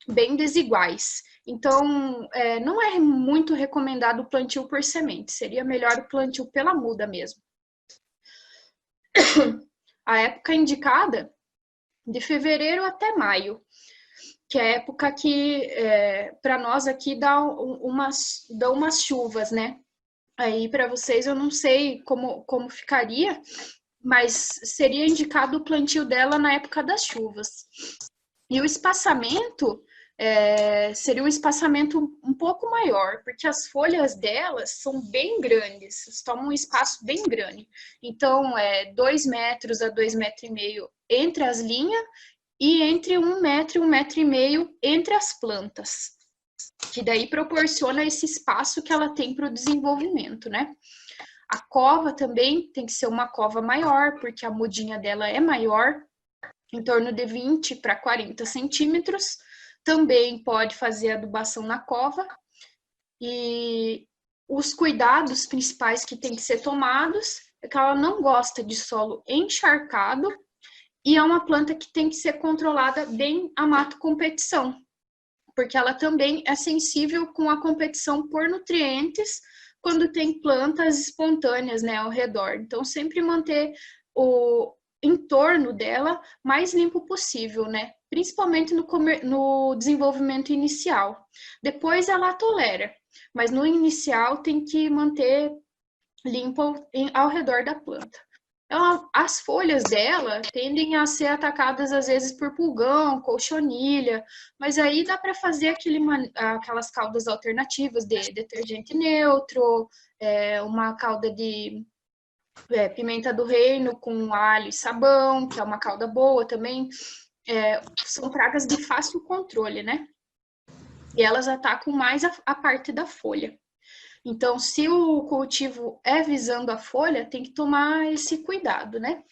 bem desiguais. Então, não é muito recomendado o plantio por semente, seria melhor o plantio pela muda mesmo. A época indicada, de fevereiro até maio, que é a época que, para nós aqui, dá umas chuvas, né? Aí, para vocês, eu não sei como ficaria, mas seria indicado o plantio dela na época das chuvas. E o espaçamento seria um espaçamento um pouco maior, porque as folhas delas são bem grandes, tomam um espaço bem grande. Então, 2 metros a 2,5 metros entre as linhas e entre 1 metro e 1,5 metros entre as plantas, que daí proporciona esse espaço que ela tem para o desenvolvimento, né? A cova também tem que ser uma cova maior, porque a mudinha dela é maior, em torno de 20 para 40 centímetros. Também pode fazer adubação na cova. E os cuidados principais que tem que ser tomados é que ela não gosta de solo encharcado e é uma planta que tem que ser controlada bem a mato competição, porque ela também é sensível com a competição por nutrientes quando tem plantas espontâneas, né, ao redor. Então, sempre manter o entorno dela mais limpo possível, né? Principalmente no desenvolvimento inicial. Depois ela tolera, mas no inicial tem que manter limpo ao redor da planta. As folhas dela tendem a ser atacadas às vezes por pulgão, cochonilha, mas aí dá para fazer aquelas caldas alternativas de detergente neutro, uma calda de pimenta do reino com alho e sabão, que é uma calda boa também. São pragas de fácil controle, né? E elas atacam mais a parte da folha. Então, se o cultivo é visando a folha, tem que tomar esse cuidado, né?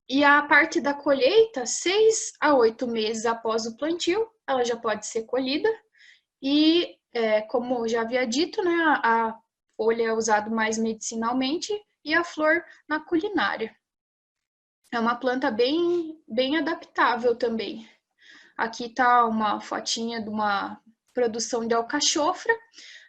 E a parte da colheita, 6 a 8 meses após o plantio, ela já pode ser colhida. E, como eu já havia dito, né, a folha é usada mais medicinalmente e a flor na culinária. É uma planta bem, bem adaptável também. Aqui está uma fotinha de uma produção de alcachofra.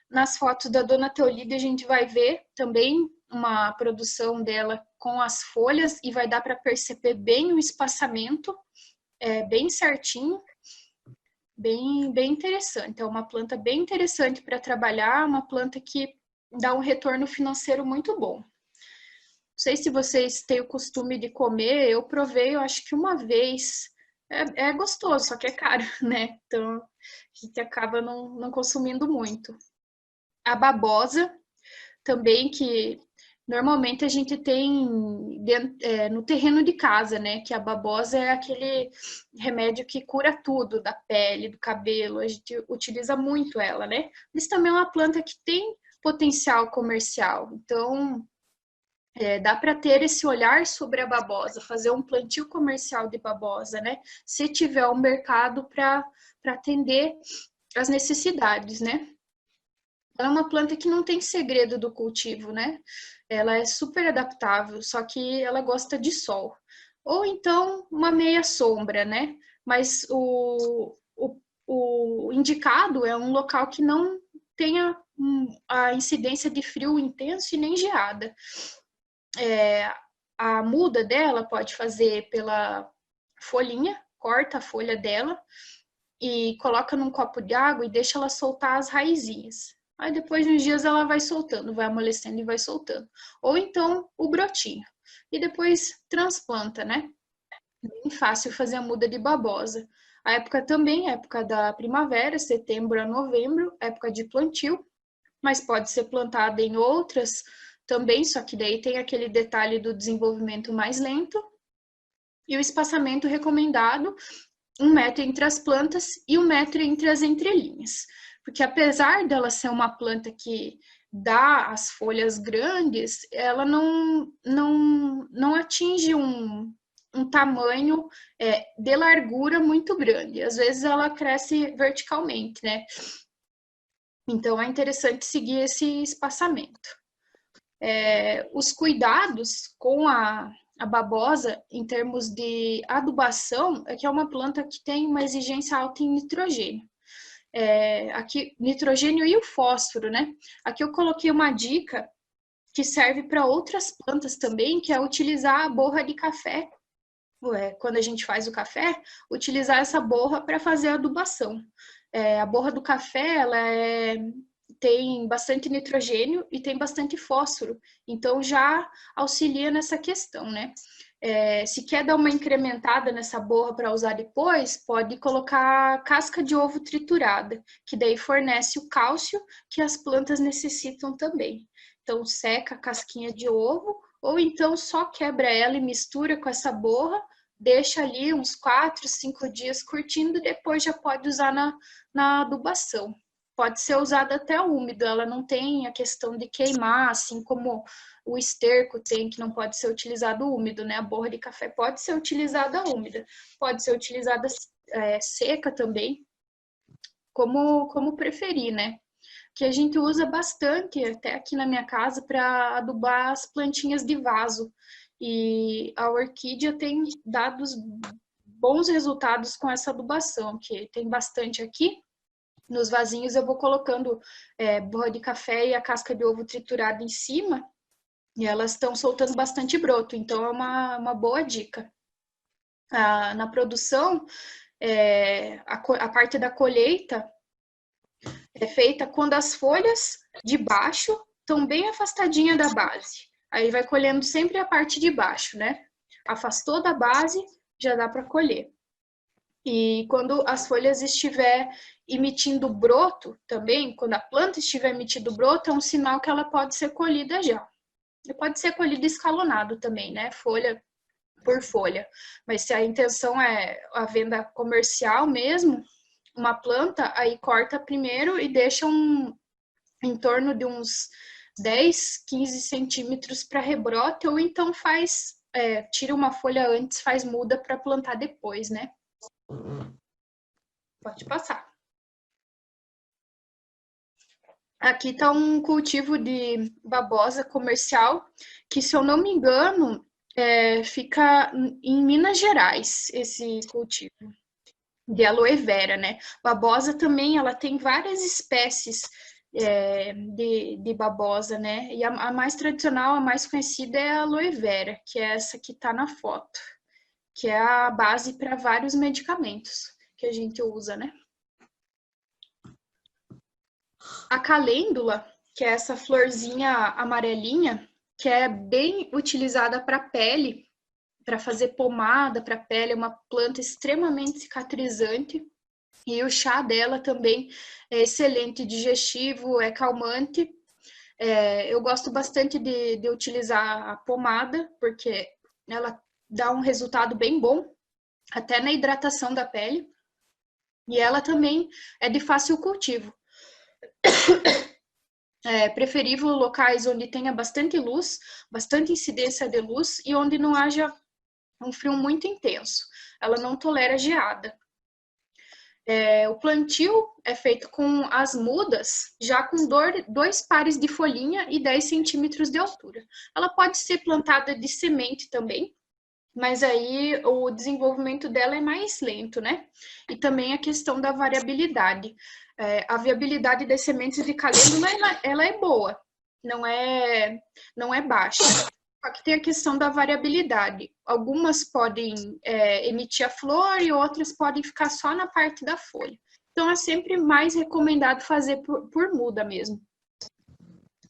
Nas fotos da Dona Teolídia a gente vai ver também uma produção dela com as folhas e vai dar para perceber bem o espaçamento, bem certinho, bem, bem interessante. É uma planta bem interessante para trabalhar, uma planta que dá um retorno financeiro muito bom. Não sei se vocês têm o costume de comer, eu provei, eu acho que uma vez. É gostoso, só que é caro, né? Então, a gente acaba não consumindo muito. A babosa, também, que normalmente a gente tem no terreno de casa, né? Que a babosa é aquele remédio que cura tudo, da pele, do cabelo, a gente utiliza muito ela, né? Mas também é uma planta que tem potencial comercial, então dá para ter esse olhar sobre a babosa, fazer um plantio comercial de babosa, né? Se tiver um mercado para atender as necessidades, né? Ela é uma planta que não tem segredo do cultivo, né? Ela é super adaptável, só que ela gosta de sol. Ou então uma meia sombra, né? Mas o indicado é um local que não tenha a incidência de frio intenso e nem geada. A muda dela pode fazer pela folhinha, corta a folha dela e coloca num copo de água e deixa ela soltar as raizinhas. Aí depois de uns dias ela vai soltando, vai amolecendo e vai soltando. Ou então o brotinho. E depois transplanta, né? Bem fácil fazer a muda de babosa. A época também, época da primavera, setembro a novembro, época de plantio, mas pode ser plantada em outras também, só que daí tem aquele detalhe do desenvolvimento mais lento. E o espaçamento recomendado, 1 metro entre as plantas e 1 metro entre as entrelinhas. Porque apesar dela ser uma planta que dá as folhas grandes, ela não é atinge um tamanho de largura muito grande. Às vezes ela cresce verticalmente, né? Então é interessante seguir esse espaçamento. Os cuidados com a babosa em termos de adubação é que é uma planta que tem uma exigência alta em nitrogênio. Aqui, nitrogênio e o fósforo, né? Aqui eu coloquei uma dica que serve para outras plantas também, que é utilizar a borra de café. Quando a gente faz o café, utilizar essa borra para fazer a adubação. A borra do café, ela tem bastante nitrogênio e tem bastante fósforo, então já auxilia nessa questão, né? Se quer dar uma incrementada nessa borra para usar depois, pode colocar casca de ovo triturada, que daí fornece o cálcio que as plantas necessitam também. Então, seca a casquinha de ovo, ou então só quebra ela e mistura com essa borra, deixa ali uns 4, 5 dias curtindo, depois já pode usar na adubação. Pode ser usada até úmido, ela não tem a questão de queimar, assim como o esterco tem, que não pode ser utilizado úmido, né? A borra de café pode ser utilizada úmida, pode ser utilizada seca também, como preferir, né? Que a gente usa bastante, até aqui na minha casa, para adubar as plantinhas de vaso. E a orquídea tem dado bons resultados com essa adubação, que tem bastante aqui. Nos vasinhos eu vou colocando borra de café e a casca de ovo triturada em cima, e elas estão soltando bastante broto, então é uma boa dica. Na produção, a parte da colheita é feita quando as folhas de baixo estão bem afastadinhas da base. Aí vai colhendo sempre a parte de baixo, né? Afastou da base, já dá para colher. E quando as folhas estiver emitindo broto também, quando a planta estiver emitindo broto, é um sinal que ela pode ser colhida já. E pode ser colhida escalonado também, né? Folha por folha. Mas se a intenção é a venda comercial mesmo, uma planta, aí corta primeiro e deixa em torno de uns 10, 15 centímetros para rebrote, ou então tira uma folha antes, faz muda para plantar depois, né? Pode passar. Aqui está um cultivo de babosa comercial, que, se eu não me engano, fica em Minas Gerais, esse cultivo de aloe vera, né? Babosa também, ela tem várias espécies de babosa, né? E a mais tradicional, a mais conhecida é a aloe vera, que é essa que está na foto, que é a base para vários medicamentos que a gente usa, né? A calêndula, que é essa florzinha amarelinha, que é bem utilizada para pele, para fazer pomada para pele, é uma planta extremamente cicatrizante. E o chá dela também é excelente, digestivo, é calmante. Eu gosto bastante de utilizar a pomada, porque ela dá um resultado bem bom, até na hidratação da pele. E ela também é de fácil cultivo. É preferível locais onde tenha bastante luz, bastante incidência de luz e onde não haja um frio muito intenso. Ela não tolera geada. O plantio é feito com as mudas, já com 2 pares de folhinha e 10 centímetros de altura. Ela pode ser plantada de semente também, mas aí o desenvolvimento dela é mais lento, né? E também a questão da variabilidade. A viabilidade das sementes de calêndula, ela é boa, não é baixa. Só que tem a questão da variabilidade. Algumas podem emitir a flor e outras podem ficar só na parte da folha. Então, é sempre mais recomendado fazer por muda mesmo.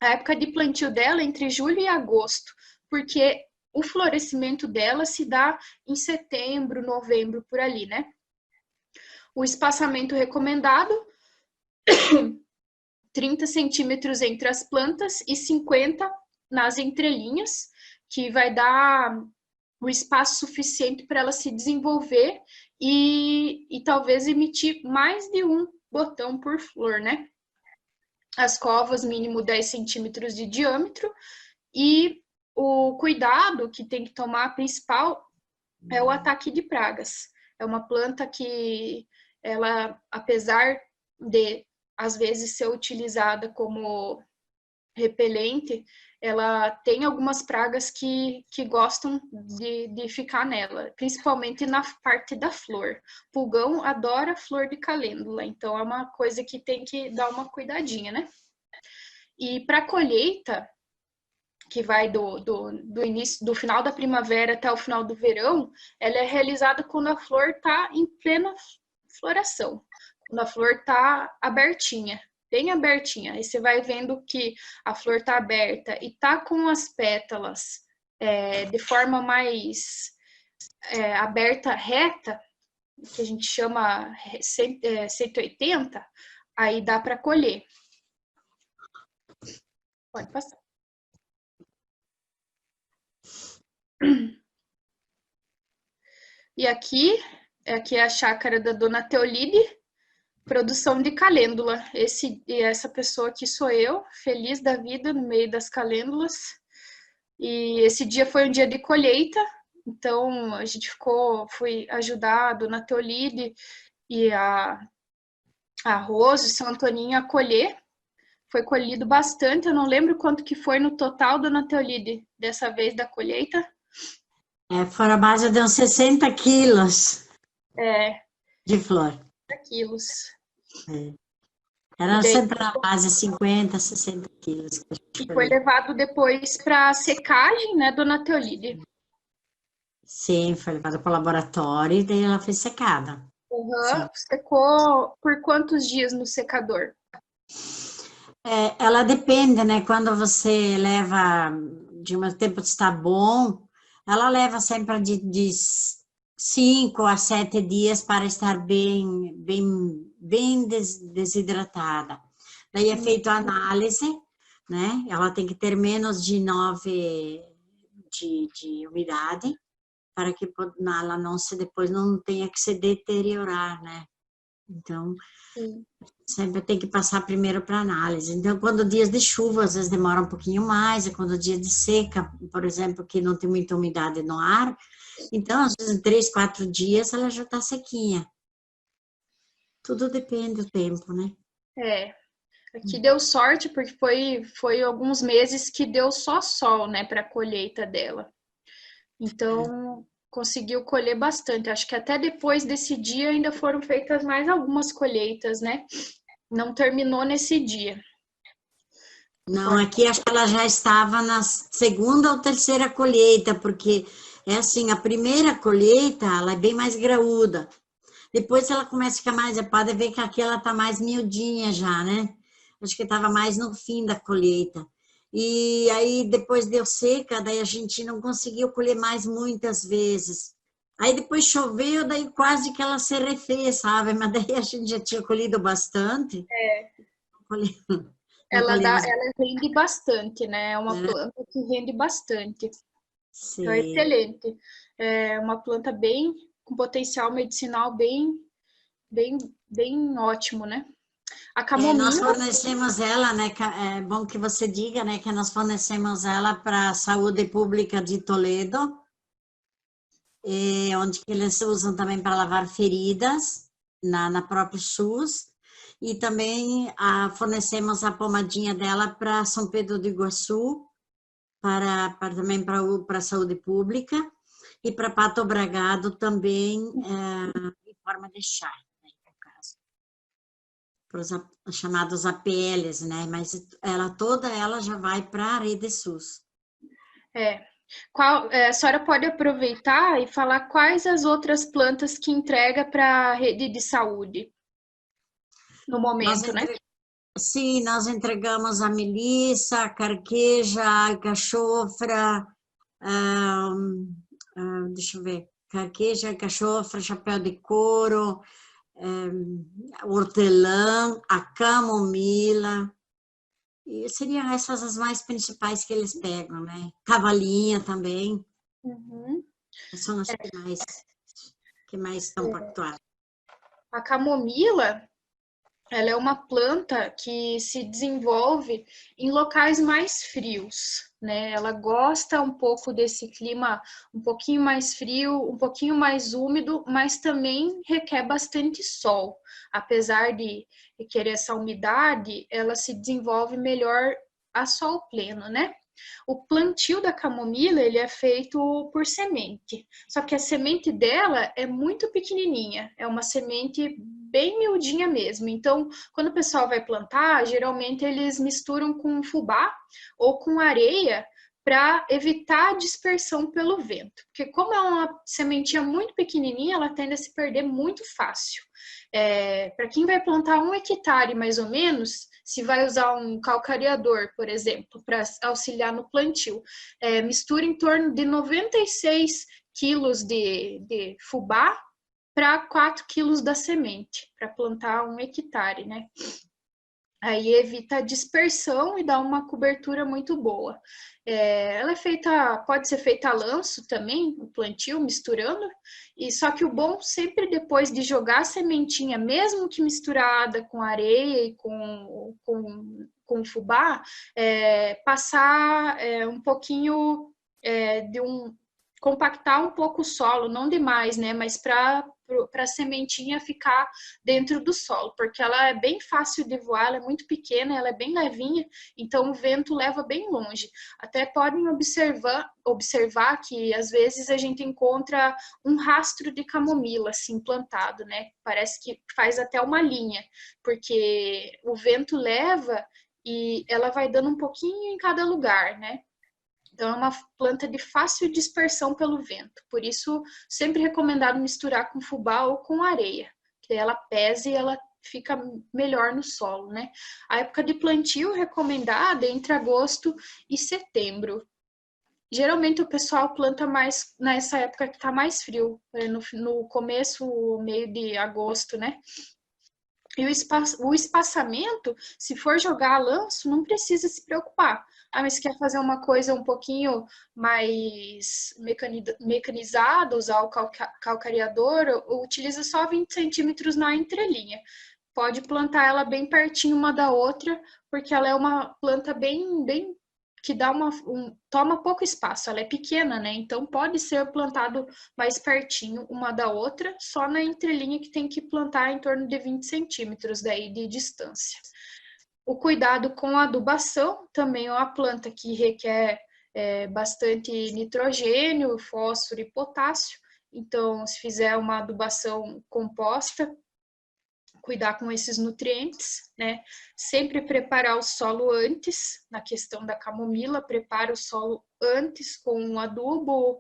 A época de plantio dela é entre julho e agosto, porque o florescimento dela se dá em setembro, novembro, por ali, né? O espaçamento recomendado, 30 centímetros entre as plantas e 50 nas entrelinhas, que vai dar o espaço suficiente para ela se desenvolver e talvez emitir mais de um botão por flor, né? As covas, mínimo 10 centímetros de diâmetro, e o cuidado que tem que tomar principal é o ataque de pragas. É uma planta que ela, apesar de às vezes ser utilizada como repelente, ela tem algumas pragas que gostam de ficar nela, principalmente na parte da flor. Pulgão adora flor de calêndula, então é uma coisa que tem que dar uma cuidadinha, né? E para colheita, que vai do início, do final da primavera até o final do verão, ela é realizada quando a flor está em plena floração, quando a flor está abertinha, bem abertinha. Aí você vai vendo que a flor está aberta e está com as pétalas de forma mais aberta, reta, que a gente chama 180, aí dá para colher. Pode passar. E aqui é a chácara da Dona Teolide, produção de calêndula. Essa pessoa aqui sou eu, feliz da vida no meio das calêndulas. E esse dia foi um dia de colheita, então a gente fui ajudar a Dona Teolide e a Rose, São Antoninho a colher. Foi colhido bastante, eu não lembro quanto que foi no total, Dona Teolide, dessa vez da colheita. Foram a base de uns 60 quilos de flor. 60 quilos. Era sempre na base 50, 60 quilos. E foi levado depois para secagem, né, Dona Teolide? Sim, foi levado para o laboratório e daí ela foi secada. Uhum. Secou por quantos dias no secador? Ela depende, né? Quando você leva de um tempo que está bom, ela leva sempre de 5 a 7 dias para estar bem desidratada. Daí é feita a análise, né? Ela tem que ter menos de 9 de umidade, para que ela depois não tenha que se deteriorar, né? Então, sempre tem que passar primeiro para análise. Então, quando dias de chuva, às vezes demora um pouquinho mais, e quando dia de seca, por exemplo, que não tem muita umidade no ar, então, às vezes, em 3, 4 dias, ela já está sequinha. Tudo depende do tempo, né? Aqui deu sorte, porque foi alguns meses que deu só sol, né, para a colheita dela. Então, conseguiu colher bastante. Acho que até depois desse dia ainda foram feitas mais algumas colheitas, né? Não terminou nesse dia. Não, aqui acho que ela já estava na segunda ou terceira colheita, porque assim, a primeira colheita, ela é bem mais graúda. Depois ela começa a ficar mais, pode ver que aqui ela tá mais miudinha já, né? Acho que estava mais no fim da colheita. E aí, depois deu seca, daí a gente não conseguiu colher mais muitas vezes. Aí depois choveu, daí quase que ela se refez, sabe? Mas daí a gente já tinha colhido bastante. Ela rende bastante, né? É uma planta que rende bastante. Sim. Então, é excelente. É uma planta com potencial medicinal bem ótimo, né? A camomila... nós fornecemos ela, né? É bom que você diga, né? Que nós fornecemos ela para a saúde pública de Toledo, onde eles usam também para lavar feridas, na própria SUS. E também fornecemos a pomadinha dela para São Pedro do Iguaçu, também para a saúde pública, e para Pato Bragado também em forma de chá, né, no caso. Para os chamados APLs, né? Mas toda ela já vai para a rede SUS. A senhora pode aproveitar e falar quais as outras plantas que entrega para a rede de saúde no momento, né? Sim, nós entregamos a melissa, a carqueja, a alcachofra, deixa eu ver, carqueja, alcachofra, chapéu de couro, hortelã, a camomila. E seriam essas as mais principais que eles pegam, né? Cavalinha também. São as que mais estão pactuadas. A camomila, ela é uma planta que se desenvolve em locais mais frios. né? Ela gosta um pouco desse clima um pouquinho mais frio, um pouquinho mais úmido, mas também requer bastante sol. Apesar de querer essa umidade, ela se desenvolve melhor a sol pleno, né? O plantio da camomila, ele é feito por semente. Só que a semente dela é muito pequenininha, é uma semente bem miudinha mesmo. Então, quando o pessoal vai plantar, geralmente eles misturam com fubá ou com areia para evitar a dispersão pelo vento. Porque como é uma sementinha muito pequenininha, ela tende a se perder muito fácil. Para quem vai plantar 1 hectare mais ou menos, se vai usar um calcareador, por exemplo, para auxiliar no plantio, mistura em torno de 96 quilos de fubá para 4 quilos da semente, para plantar 1 hectare, né? Aí evita a dispersão e dá uma cobertura muito boa. Ela é feita, pode ser feita a lanço também, o plantio, misturando, e só que o bom sempre depois de jogar a sementinha, mesmo que misturada com areia e com fubá, passar um pouquinho compactar um pouco o solo, não demais, né? Mas para a sementinha ficar dentro do solo, porque ela é bem fácil de voar, ela é muito pequena, ela é bem levinha, então o vento leva bem longe. Até podem observar que às vezes a gente encontra um rastro de camomila assim plantado, né? Parece que faz até uma linha, porque o vento leva e ela vai dando um pouquinho em cada lugar, né? Então, é uma planta de fácil dispersão pelo vento. Por isso, sempre recomendado misturar com fubá ou com areia, que ela pesa e ela fica melhor no solo, né? A época de plantio recomendada é entre agosto e setembro. Geralmente, o pessoal planta mais nessa época que está mais frio, no começo, meio de agosto, né? E o espaçamento, se for jogar a lanço, não precisa se preocupar. Mas quer fazer uma coisa um pouquinho mais mecanizada, usar o calcareador, utiliza só 20 centímetros na entrelinha. Pode plantar ela bem pertinho uma da outra, porque ela é uma planta bem que toma pouco espaço, ela é pequena, né? Então pode ser plantado mais pertinho uma da outra, só na entrelinha que tem que plantar em torno de 20 centímetros daí de distância. O cuidado com a adubação também é uma planta que requer bastante nitrogênio, fósforo e potássio. Então, se fizer uma adubação composta, cuidar com esses nutrientes, né? Sempre preparar o solo antes, na questão da camomila, prepara o solo antes com um adubo,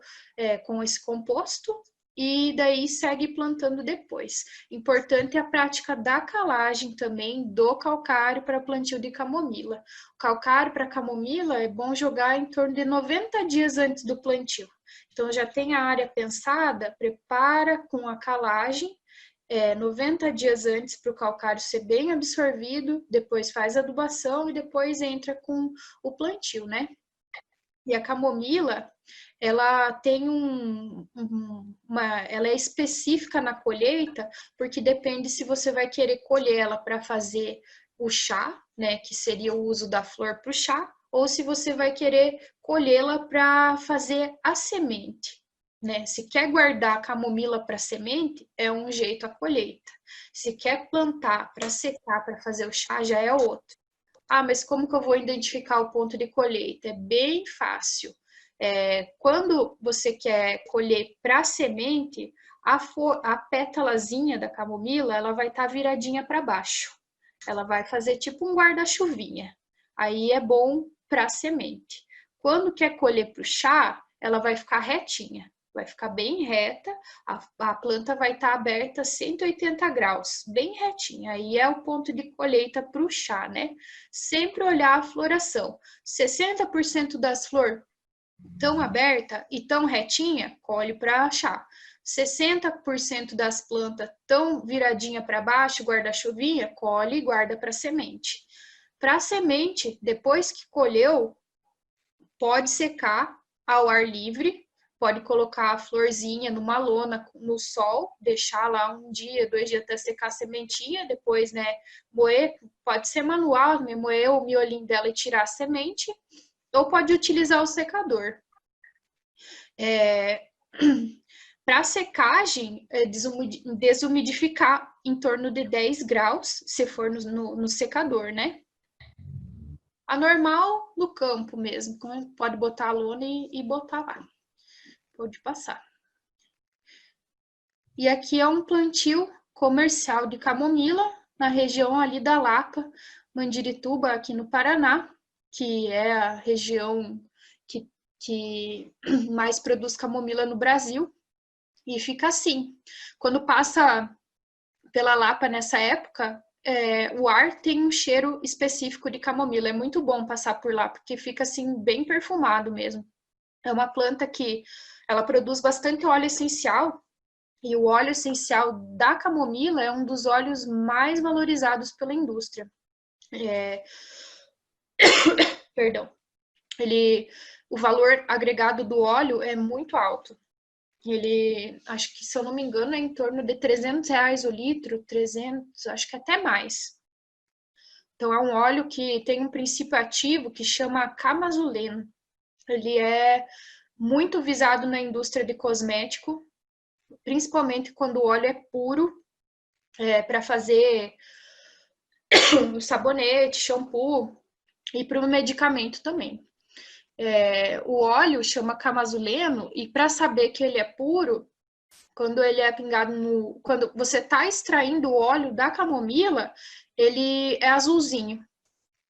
com esse composto, e daí segue plantando depois. Importante é a prática da calagem também do calcário para plantio de camomila. O calcário para camomila é bom jogar em torno de 90 dias antes do plantio. Então já tem a área pensada, prepara com a calagem, 90 dias antes para o calcário ser bem absorvido, depois faz a adubação e depois entra com o plantio, né? E a camomila, ela tem ela é específica na colheita, porque depende se você vai querer colher ela para fazer o chá, né, que seria o uso da flor para o chá, ou se você vai querer colhê-la para fazer a semente, né? Se quer guardar a camomila para semente, é um jeito a colheita. Se quer plantar para secar, para fazer o chá, já é outro. Mas como que eu vou identificar o ponto de colheita? É bem fácil. Quando você quer colher para semente, a pétalazinha da camomila, ela vai estar viradinha para baixo. Ela vai fazer tipo um guarda-chuvinha. Aí é bom para semente. Quando quer colher para o chá, ela vai ficar retinha. Vai ficar bem reta, a planta vai estar aberta a 180 graus, bem retinha. Aí é o ponto de colheita para o chá, né? Sempre olhar a floração. 60% das flores tão aberta e tão retinha, colhe para chá. 60% das plantas tão viradinha para baixo, guarda-chuvinha, colhe e guarda para semente. Para semente, depois que colheu, pode secar ao ar livre. Pode colocar a florzinha numa lona no sol, deixar lá 1 dia, 2 dias até secar a sementinha, depois, né, moer, pode ser manual, moer o miolinho dela e tirar a semente, ou pode utilizar o secador. Para secagem, desumidificar em torno de 10 graus, se for no secador, né? A normal no campo mesmo, pode botar a lona e botar lá. Pode passar. E aqui é um plantio comercial de camomila, na região ali da Lapa, Mandirituba, aqui no Paraná, que é a região que mais produz camomila no Brasil. E fica assim. Quando passa pela Lapa nessa época, o ar tem um cheiro específico de camomila. É muito bom passar por lá, porque fica assim bem perfumado mesmo. É uma planta que ela produz bastante óleo essencial, e o óleo essencial da camomila é um dos óleos mais valorizados pela indústria. Perdão. O valor agregado do óleo é muito alto. Ele, acho que, se eu não me engano, é em torno de R$300 o litro, 300, acho que até mais. Então, é um óleo que tem um princípio ativo que chama camazuleno. Ele é muito visado na indústria de cosmético, principalmente quando o óleo é puro, para fazer sabonete, shampoo e para o medicamento também. O óleo chama camazuleno, e para saber que ele é puro, quando ele é pingado quando você está extraindo o óleo da camomila, ele é azulzinho,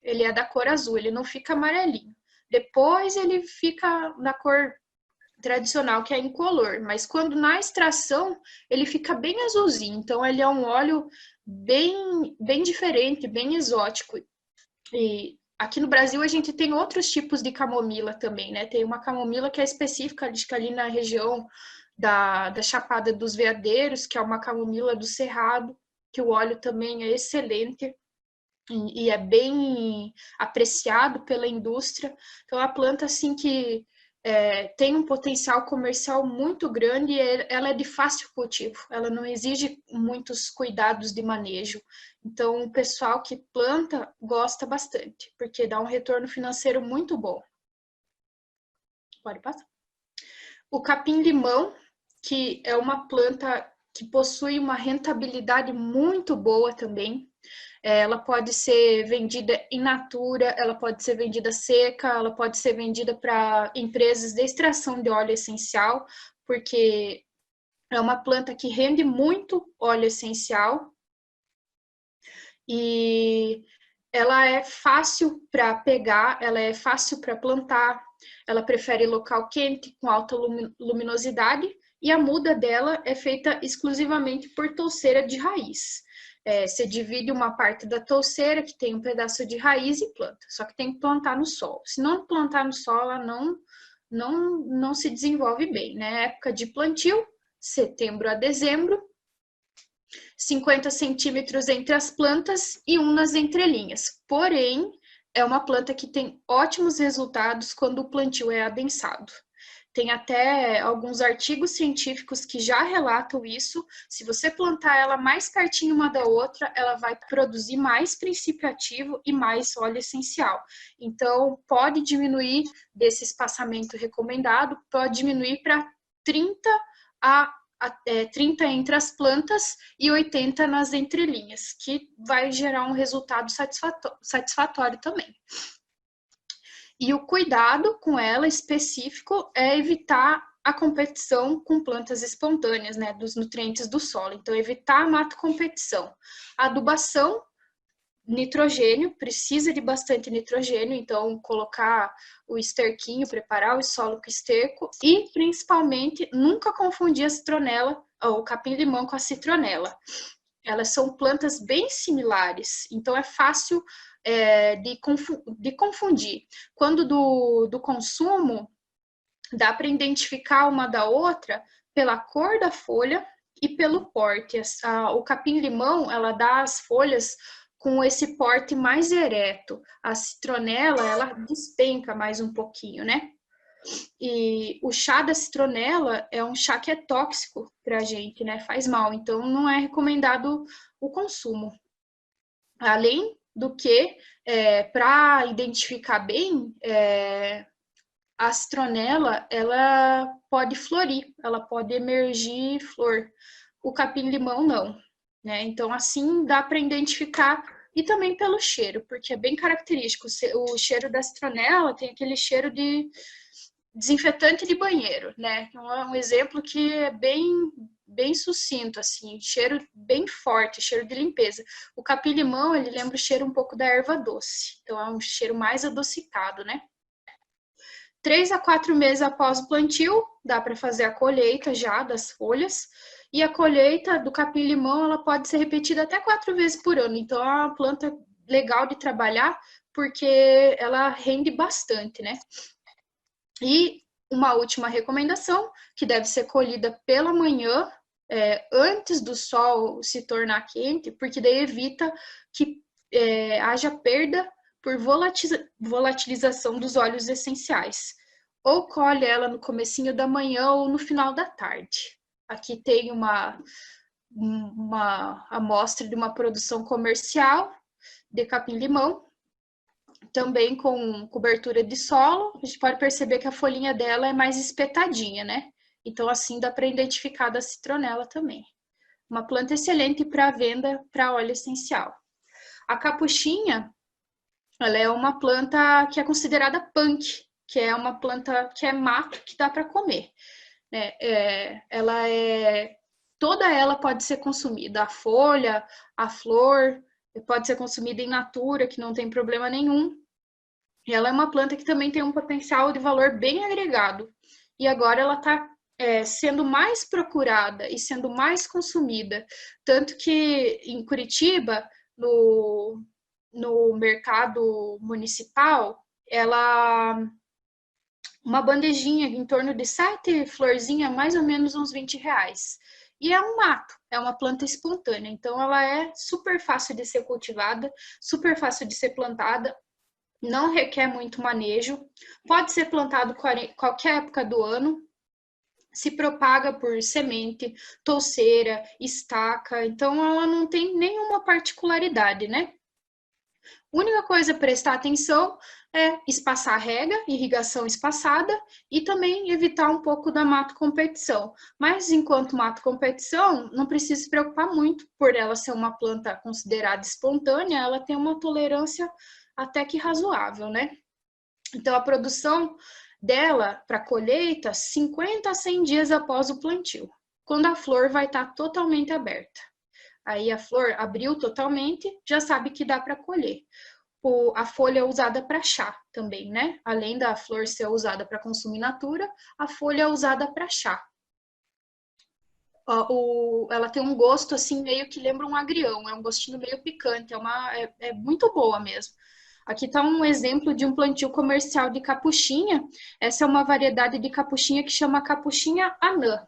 ele é da cor azul, ele não fica amarelinho. Depois ele fica na cor tradicional, que é incolor, mas quando na extração ele fica bem azulzinho. Então ele é um óleo bem diferente, bem exótico. E aqui no Brasil a gente tem outros tipos de camomila também, né? Tem uma camomila que é específica, acho que ali na região da Chapada dos Veadeiros, que é uma camomila do Cerrado, que o óleo também é excelente e é bem apreciado pela indústria. Então, é uma planta assim que tem um potencial comercial muito grande, e ela é de fácil cultivo, ela não exige muitos cuidados de manejo. Então, o pessoal que planta gosta bastante, porque dá um retorno financeiro muito bom. Pode passar. O capim-limão, que é uma planta que possui uma rentabilidade muito boa também. Ela pode ser vendida in natura, ela pode ser vendida seca, ela pode ser vendida para empresas de extração de óleo essencial, porque é uma planta que rende muito óleo essencial e ela é fácil para pegar, ela é fácil para plantar, ela prefere local quente, com alta luminosidade, e a muda dela é feita exclusivamente por touceira de raiz. Você divide uma parte da touceira, que tem um pedaço de raiz, e planta. Só que tem que plantar no sol. Se não plantar no sol, ela não se desenvolve bem, né? Época de plantio, setembro a dezembro, 50 centímetros entre as plantas e nas entrelinhas. Porém, é uma planta que tem ótimos resultados quando o plantio é adensado. Tem até alguns artigos científicos que já relatam isso. Se você plantar ela mais pertinho uma da outra, ela vai produzir mais princípio ativo e mais óleo essencial. Então, pode diminuir desse espaçamento recomendado, pode diminuir para 30 entre as plantas e 80 nas entrelinhas, que vai gerar um resultado satisfatório também. E o cuidado com ela específico é evitar a competição com plantas espontâneas, né, dos nutrientes do solo. Então, evitar a mato-competição. Adubação, nitrogênio, precisa de bastante nitrogênio, então colocar o esterquinho, preparar o solo com esterco e, principalmente, nunca confundir a citronela, ou o capim-limão com a citronela. Elas são plantas bem similares, então é fácil de confundir. Quando do consumo, dá para identificar uma da outra pela cor da folha e pelo porte. O capim-limão, ela dá as folhas com esse porte mais ereto. A citronela, ela despenca mais um pouquinho, né? E o chá da citronela é um chá que é tóxico para a gente, né? Faz mal, então não é recomendado o consumo. Além do que para identificar bem, a citronela, ela pode florir, ela pode emergir flor. O capim-limão não, né? Então, assim, dá para identificar, e também pelo cheiro, porque é bem característico. O cheiro da citronela tem aquele cheiro de desinfetante de banheiro, né? Um exemplo que é bem sucinto, assim, cheiro bem forte, cheiro de limpeza. O capim-limão, ele lembra o cheiro um pouco da erva doce, então é um cheiro mais adocicado, né? 3 a 4 meses após o plantio, dá para fazer a colheita já das folhas, e a colheita do capim-limão, ela pode ser repetida até 4 vezes por ano, então é uma planta legal de trabalhar, porque ela rende bastante, né? E uma última recomendação, que deve ser colhida pela manhã, antes do sol se tornar quente, porque daí evita que haja perda por volatilização dos óleos essenciais. Ou colhe ela no comecinho da manhã ou no final da tarde. Aqui tem uma amostra de uma produção comercial de capim-limão, também com cobertura de solo. A gente pode perceber que a folhinha dela é mais espetadinha, né? Então, assim, dá para identificar da citronela também. Uma planta excelente para venda para óleo essencial. A capuchinha, ela é uma planta que é considerada punk, que é uma planta que é mato, que dá para comer. Toda ela pode ser consumida, a folha, a flor, pode ser consumida in natura, que não tem problema nenhum. E ela é uma planta que também tem um potencial de valor bem agregado. E agora ela está sendo mais procurada e sendo mais consumida. Tanto que em Curitiba, no mercado municipal, uma bandejinha em torno de 7 florzinhas, mais ou menos uns R$20. E é um mato, é uma planta espontânea, então ela é super fácil de ser cultivada, super fácil de ser plantada, não requer muito manejo, pode ser plantado qualquer época do ano, se propaga por semente, touceira, estaca, então ela não tem nenhuma particularidade, né? A única coisa a prestar atenção é espaçar a rega, irrigação espaçada, e também evitar um pouco da mato competição. Mas enquanto mato competição, não precisa se preocupar muito, por ela ser uma planta considerada espontânea, ela tem uma tolerância até que razoável, né? Então a produção dela para colheita, 50 a 100 dias após o plantio, quando a flor vai estar totalmente aberta. Aí a flor abriu totalmente, já sabe que dá para colher. A folha é usada para chá também, né? Além da flor ser usada para consumo in natura, a folha é usada para chá. Ela tem um gosto assim meio que lembra um agrião, é um gostinho meio picante, é muito boa mesmo. Aqui está um exemplo de um plantio comercial de capuchinha. Essa é uma variedade de capuchinha que chama capuchinha anã.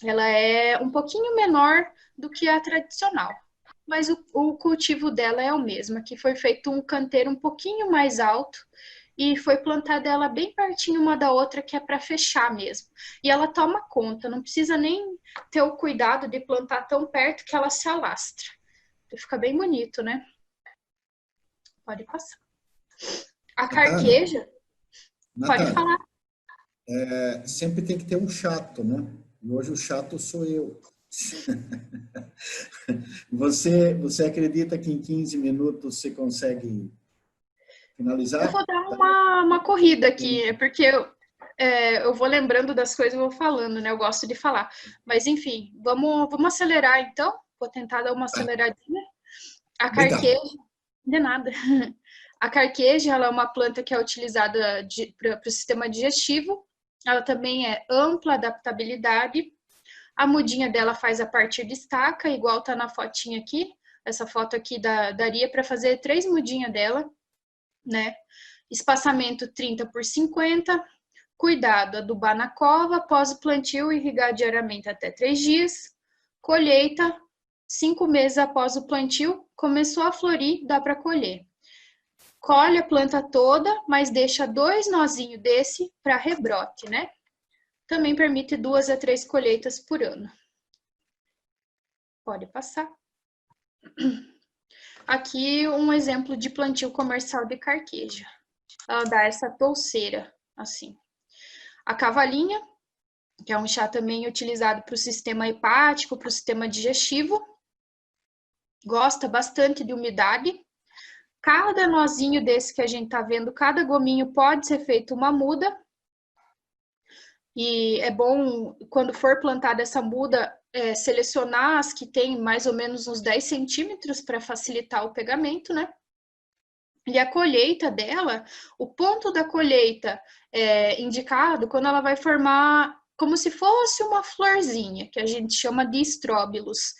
Ela é um pouquinho menor do que a tradicional, mas o cultivo dela é o mesmo. Aqui foi feito um canteiro um pouquinho mais alto e foi plantada ela bem pertinho uma da outra, que é para fechar mesmo. E ela toma conta, não precisa nem ter o cuidado de plantar tão perto que ela se alastra. Fica bem bonito, né? Pode passar. A carqueja, pode falar. Sempre tem que ter um chato, né? E hoje o chato sou eu. Você acredita que em 15 minutos você consegue finalizar? Eu vou dar uma corrida aqui, porque eu vou lembrando das coisas e vou falando, né? Eu gosto de falar. Mas, enfim, vamos acelerar, então. Vou tentar dar uma aceleradinha. A carqueja... De nada. A carqueja, ela é uma planta que é utilizada para o sistema digestivo. Ela também é ampla adaptabilidade. A mudinha dela faz a partir de estaca, igual tá na fotinha aqui. Essa foto aqui daria para fazer 3 mudinhas dela, né? Espaçamento 30 por 50. Cuidado, adubar na cova, após o plantio, irrigar diariamente até 3 dias. Colheita, 5 meses após o plantio, começou a florir, dá para colher. Colhe a planta toda, mas deixa 2 nozinhos desse para rebrote, né? Também permite 2 a 3 colheitas por ano. Pode passar. Aqui um exemplo de plantio comercial de carqueja. Ela dá essa touceira, assim. A cavalinha, que é um chá também utilizado para o sistema hepático, para o sistema digestivo. Gosta bastante de umidade. Cada nozinho desse que a gente tá vendo, cada gominho pode ser feito uma muda. E é bom, quando for plantada essa muda, selecionar as que tem mais ou menos uns 10 centímetros para facilitar o pegamento, né? E a colheita dela, o ponto da colheita é indicado quando ela vai formar como se fosse uma florzinha, que a gente chama de estróbilos.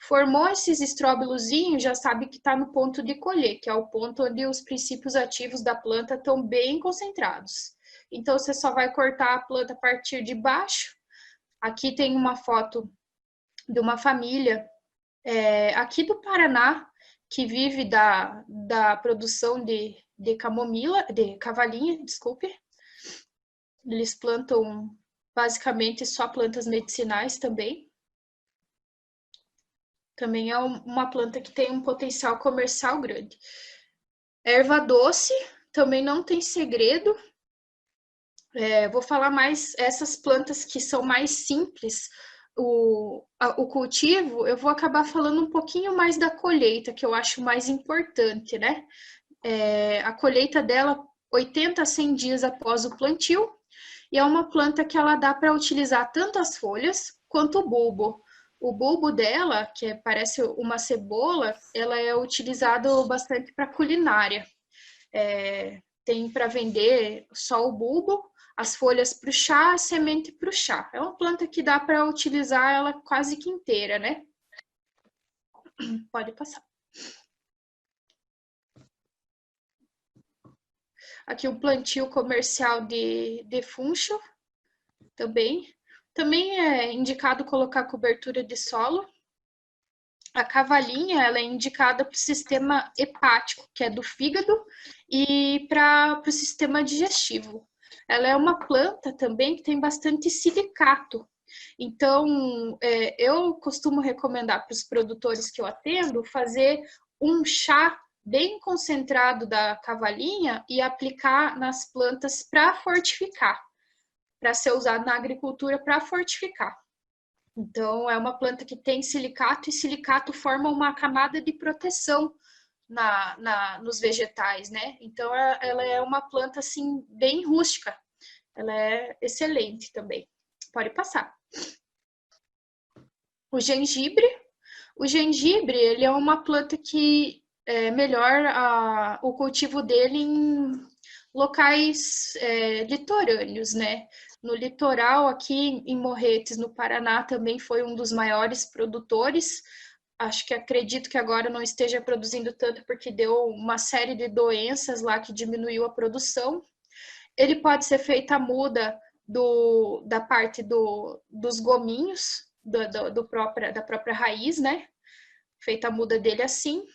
Formou esses estróbilozinhos, já sabe que está no ponto de colher, que é o ponto onde os princípios ativos da planta estão bem concentrados. Então, você só vai cortar a planta a partir de baixo. Aqui tem uma foto de uma família aqui do Paraná, que vive da produção de camomila, de cavalinha, desculpe. Eles plantam basicamente só plantas medicinais também. Também é uma planta que tem um potencial comercial grande. Erva doce, também não tem segredo. Vou falar mais essas plantas que são mais simples. O cultivo, eu vou acabar falando um pouquinho mais da colheita, que eu acho mais importante, né? A colheita dela, 80 a 100 dias após o plantio, e é uma planta que ela dá para utilizar tanto as folhas quanto o bulbo. O bulbo dela, que parece uma cebola, ela é utilizado bastante para culinária. Tem para vender só o bulbo, as folhas para o chá, a semente para o chá. É uma planta que dá para utilizar ela quase que inteira, né? Pode passar. Aqui o plantio comercial de funcho também. Também é indicado colocar cobertura de solo. A cavalinha, ela é indicada para o sistema hepático, que é do fígado, e para o sistema digestivo. Ela é uma planta também que tem bastante silicato. Então, eu costumo recomendar para os produtores que eu atendo fazer um chá bem concentrado da cavalinha e aplicar nas plantas para fortificar, para ser usado na agricultura para fortificar. Então, é uma planta que tem silicato e silicato forma uma camada de proteção nos vegetais, né? Então, ela é uma planta, assim, bem rústica. Ela é excelente também. Pode passar. O gengibre. O gengibre, ele é uma planta que é melhor o cultivo dele em locais litorâneos, né? No litoral, aqui em Morretes, no Paraná, também foi um dos maiores produtores. Acredito que agora não esteja produzindo tanto porque deu uma série de doenças lá que diminuiu a produção. Ele pode ser feita a muda da parte dos gominhos, da própria raiz, né? Feita a muda dele assim.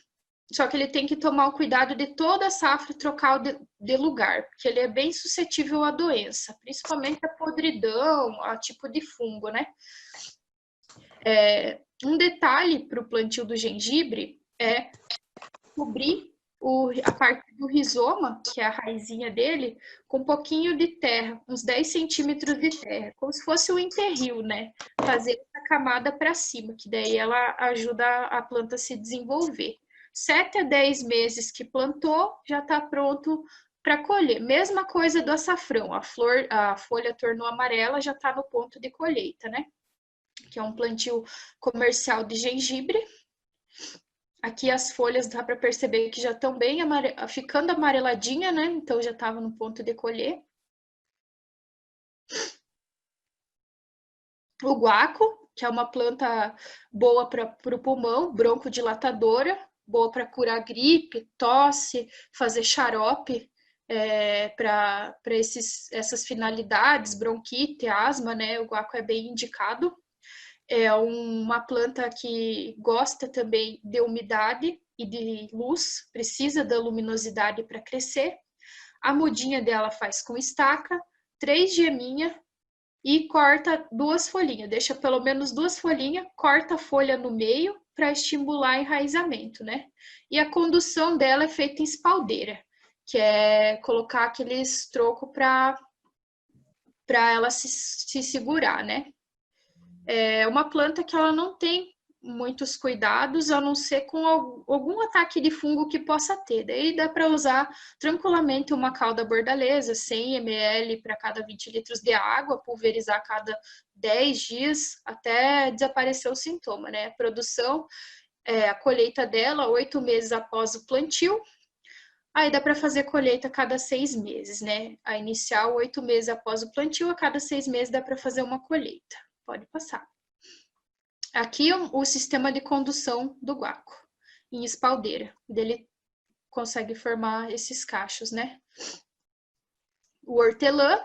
Só que ele tem que tomar o cuidado de toda a safra e trocar de lugar, porque ele é bem suscetível à doença, principalmente a podridão, a tipo de fungo, né? Um detalhe para o plantio do gengibre é cobrir a parte do rizoma, que é a raizinha dele, com um pouquinho de terra, uns 10 centímetros de terra, como se fosse um enterril, né? Fazer essa camada para cima, que daí ela ajuda a planta a se desenvolver. 7 a 10 meses que plantou, já está pronto para colher. Mesma coisa do açafrão, a folha tornou amarela, já está no ponto de colheita, né? Que é um plantio comercial de gengibre. Aqui as folhas dá para perceber que já estão bem ficando amareladinha, né? Então já estava no ponto de colher. O guaco, que é uma planta boa para o pulmão, broncodilatadora, boa para curar gripe, tosse, fazer xarope para essas finalidades, bronquite, asma, né? O guaco é bem indicado. É uma planta que gosta também de umidade e de luz, precisa da luminosidade para crescer. A mudinha dela faz com estaca, 3 geminhas e corta 2 folhinhas, deixa pelo menos 2 folhinhas, corta a folha no meio para estimular enraizamento, né? E a condução dela é feita em espaldeira, que é colocar aqueles trocos para ela se segurar, né? É uma planta que ela não tem muitos cuidados, a não ser com algum ataque de fungo que possa ter. Daí dá para usar tranquilamente uma calda bordaleza, 100 ml para cada 20 litros de água, pulverizar a cada 10 dias até desaparecer o sintoma, né? A produção, a colheita dela, 8 meses após o plantio. Aí dá para fazer colheita a cada 6 meses, né? A inicial, 8 meses após o plantio, a cada 6 meses dá para fazer uma colheita. Pode passar. Aqui o sistema de condução do guaco, em espaldeira. Ele consegue formar esses cachos, né? O hortelã,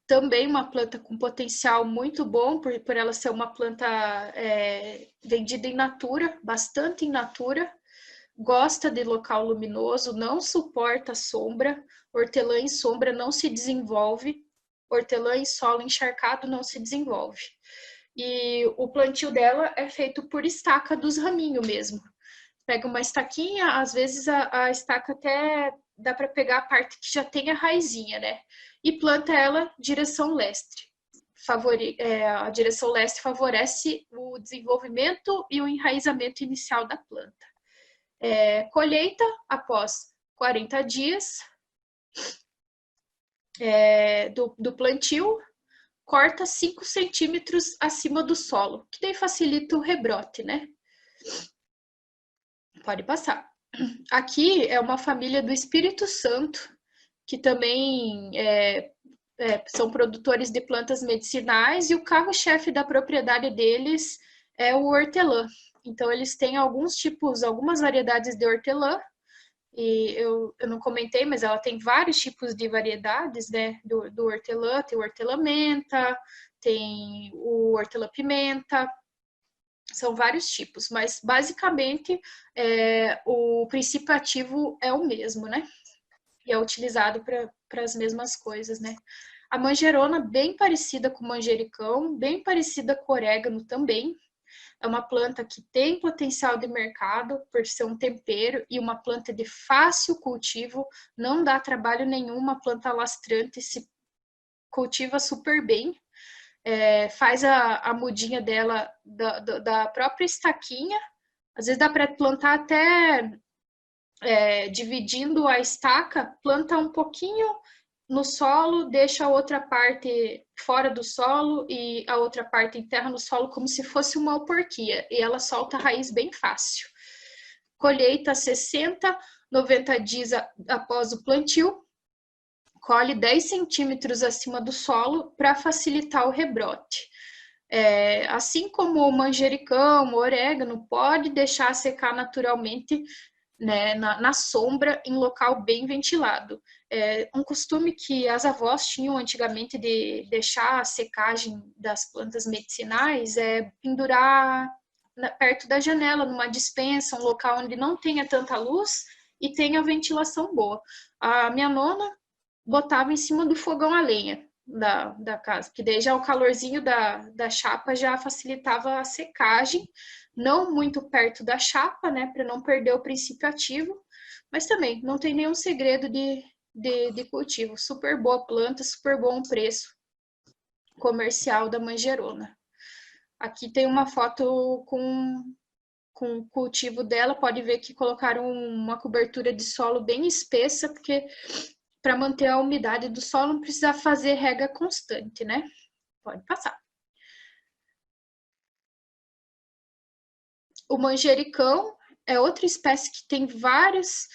também uma planta com potencial muito bom, por ela ser uma planta vendida in natura, bastante in natura. Gosta de local luminoso, não suporta sombra. Hortelã em sombra não se desenvolve. Hortelã em solo encharcado não se desenvolve. E o plantio dela é feito por estaca dos raminhos mesmo. Pega uma estaquinha, às vezes a estaca até dá para pegar a parte que já tem a raizinha, né? E planta ela direção leste. A direção leste favorece o desenvolvimento e o enraizamento inicial da planta. Colheita após 40 dias do plantio, corta 5 centímetros acima do solo, que daí facilita o rebrote, né? Pode passar. Aqui é uma família do Espírito Santo, que também são produtores de plantas medicinais, e o carro-chefe da propriedade deles é o hortelã. Então, eles têm algumas variedades de hortelã, e eu não comentei, mas ela tem vários tipos de variedades, né, do hortelã. Tem o hortelã-menta, tem o hortelã-pimenta, são vários tipos, mas basicamente o princípio ativo é o mesmo, né, e é utilizado para as mesmas coisas, né. A manjerona, bem parecida com o manjericão, bem parecida com o orégano também. É uma planta que tem potencial de mercado por ser um tempero e uma planta de fácil cultivo, não dá trabalho nenhum, uma planta lastrante, se cultiva super bem. Faz a mudinha dela da própria estaquinha. Às vezes dá para plantar até dividindo a estaca, planta um pouquinho no solo, deixa a outra parte fora do solo e a outra parte enterra no solo como se fosse uma alporquia, e ela solta a raiz bem fácil. Colheita 60, 90 dias após o plantio, colhe 10 centímetros acima do solo para facilitar o rebrote. Assim como o manjericão, o orégano, pode deixar secar naturalmente, né, na sombra, em local bem ventilado. Um costume que as avós tinham antigamente de deixar a secagem das plantas medicinais pendurar perto da janela, numa despensa, um local onde não tenha tanta luz e tenha ventilação boa. A minha nona botava em cima do fogão a lenha da casa, que daí já o calorzinho da chapa já facilitava a secagem, não muito perto da chapa, né, para não perder o princípio ativo, mas também não tem nenhum segredo de cultivo. Super boa planta, super bom preço comercial da manjerona. Aqui tem uma foto com o cultivo dela, pode ver que colocaram uma cobertura de solo bem espessa, porque para manter a umidade do solo não precisa fazer rega constante, né? Pode passar. O manjericão é outra espécie que tem vários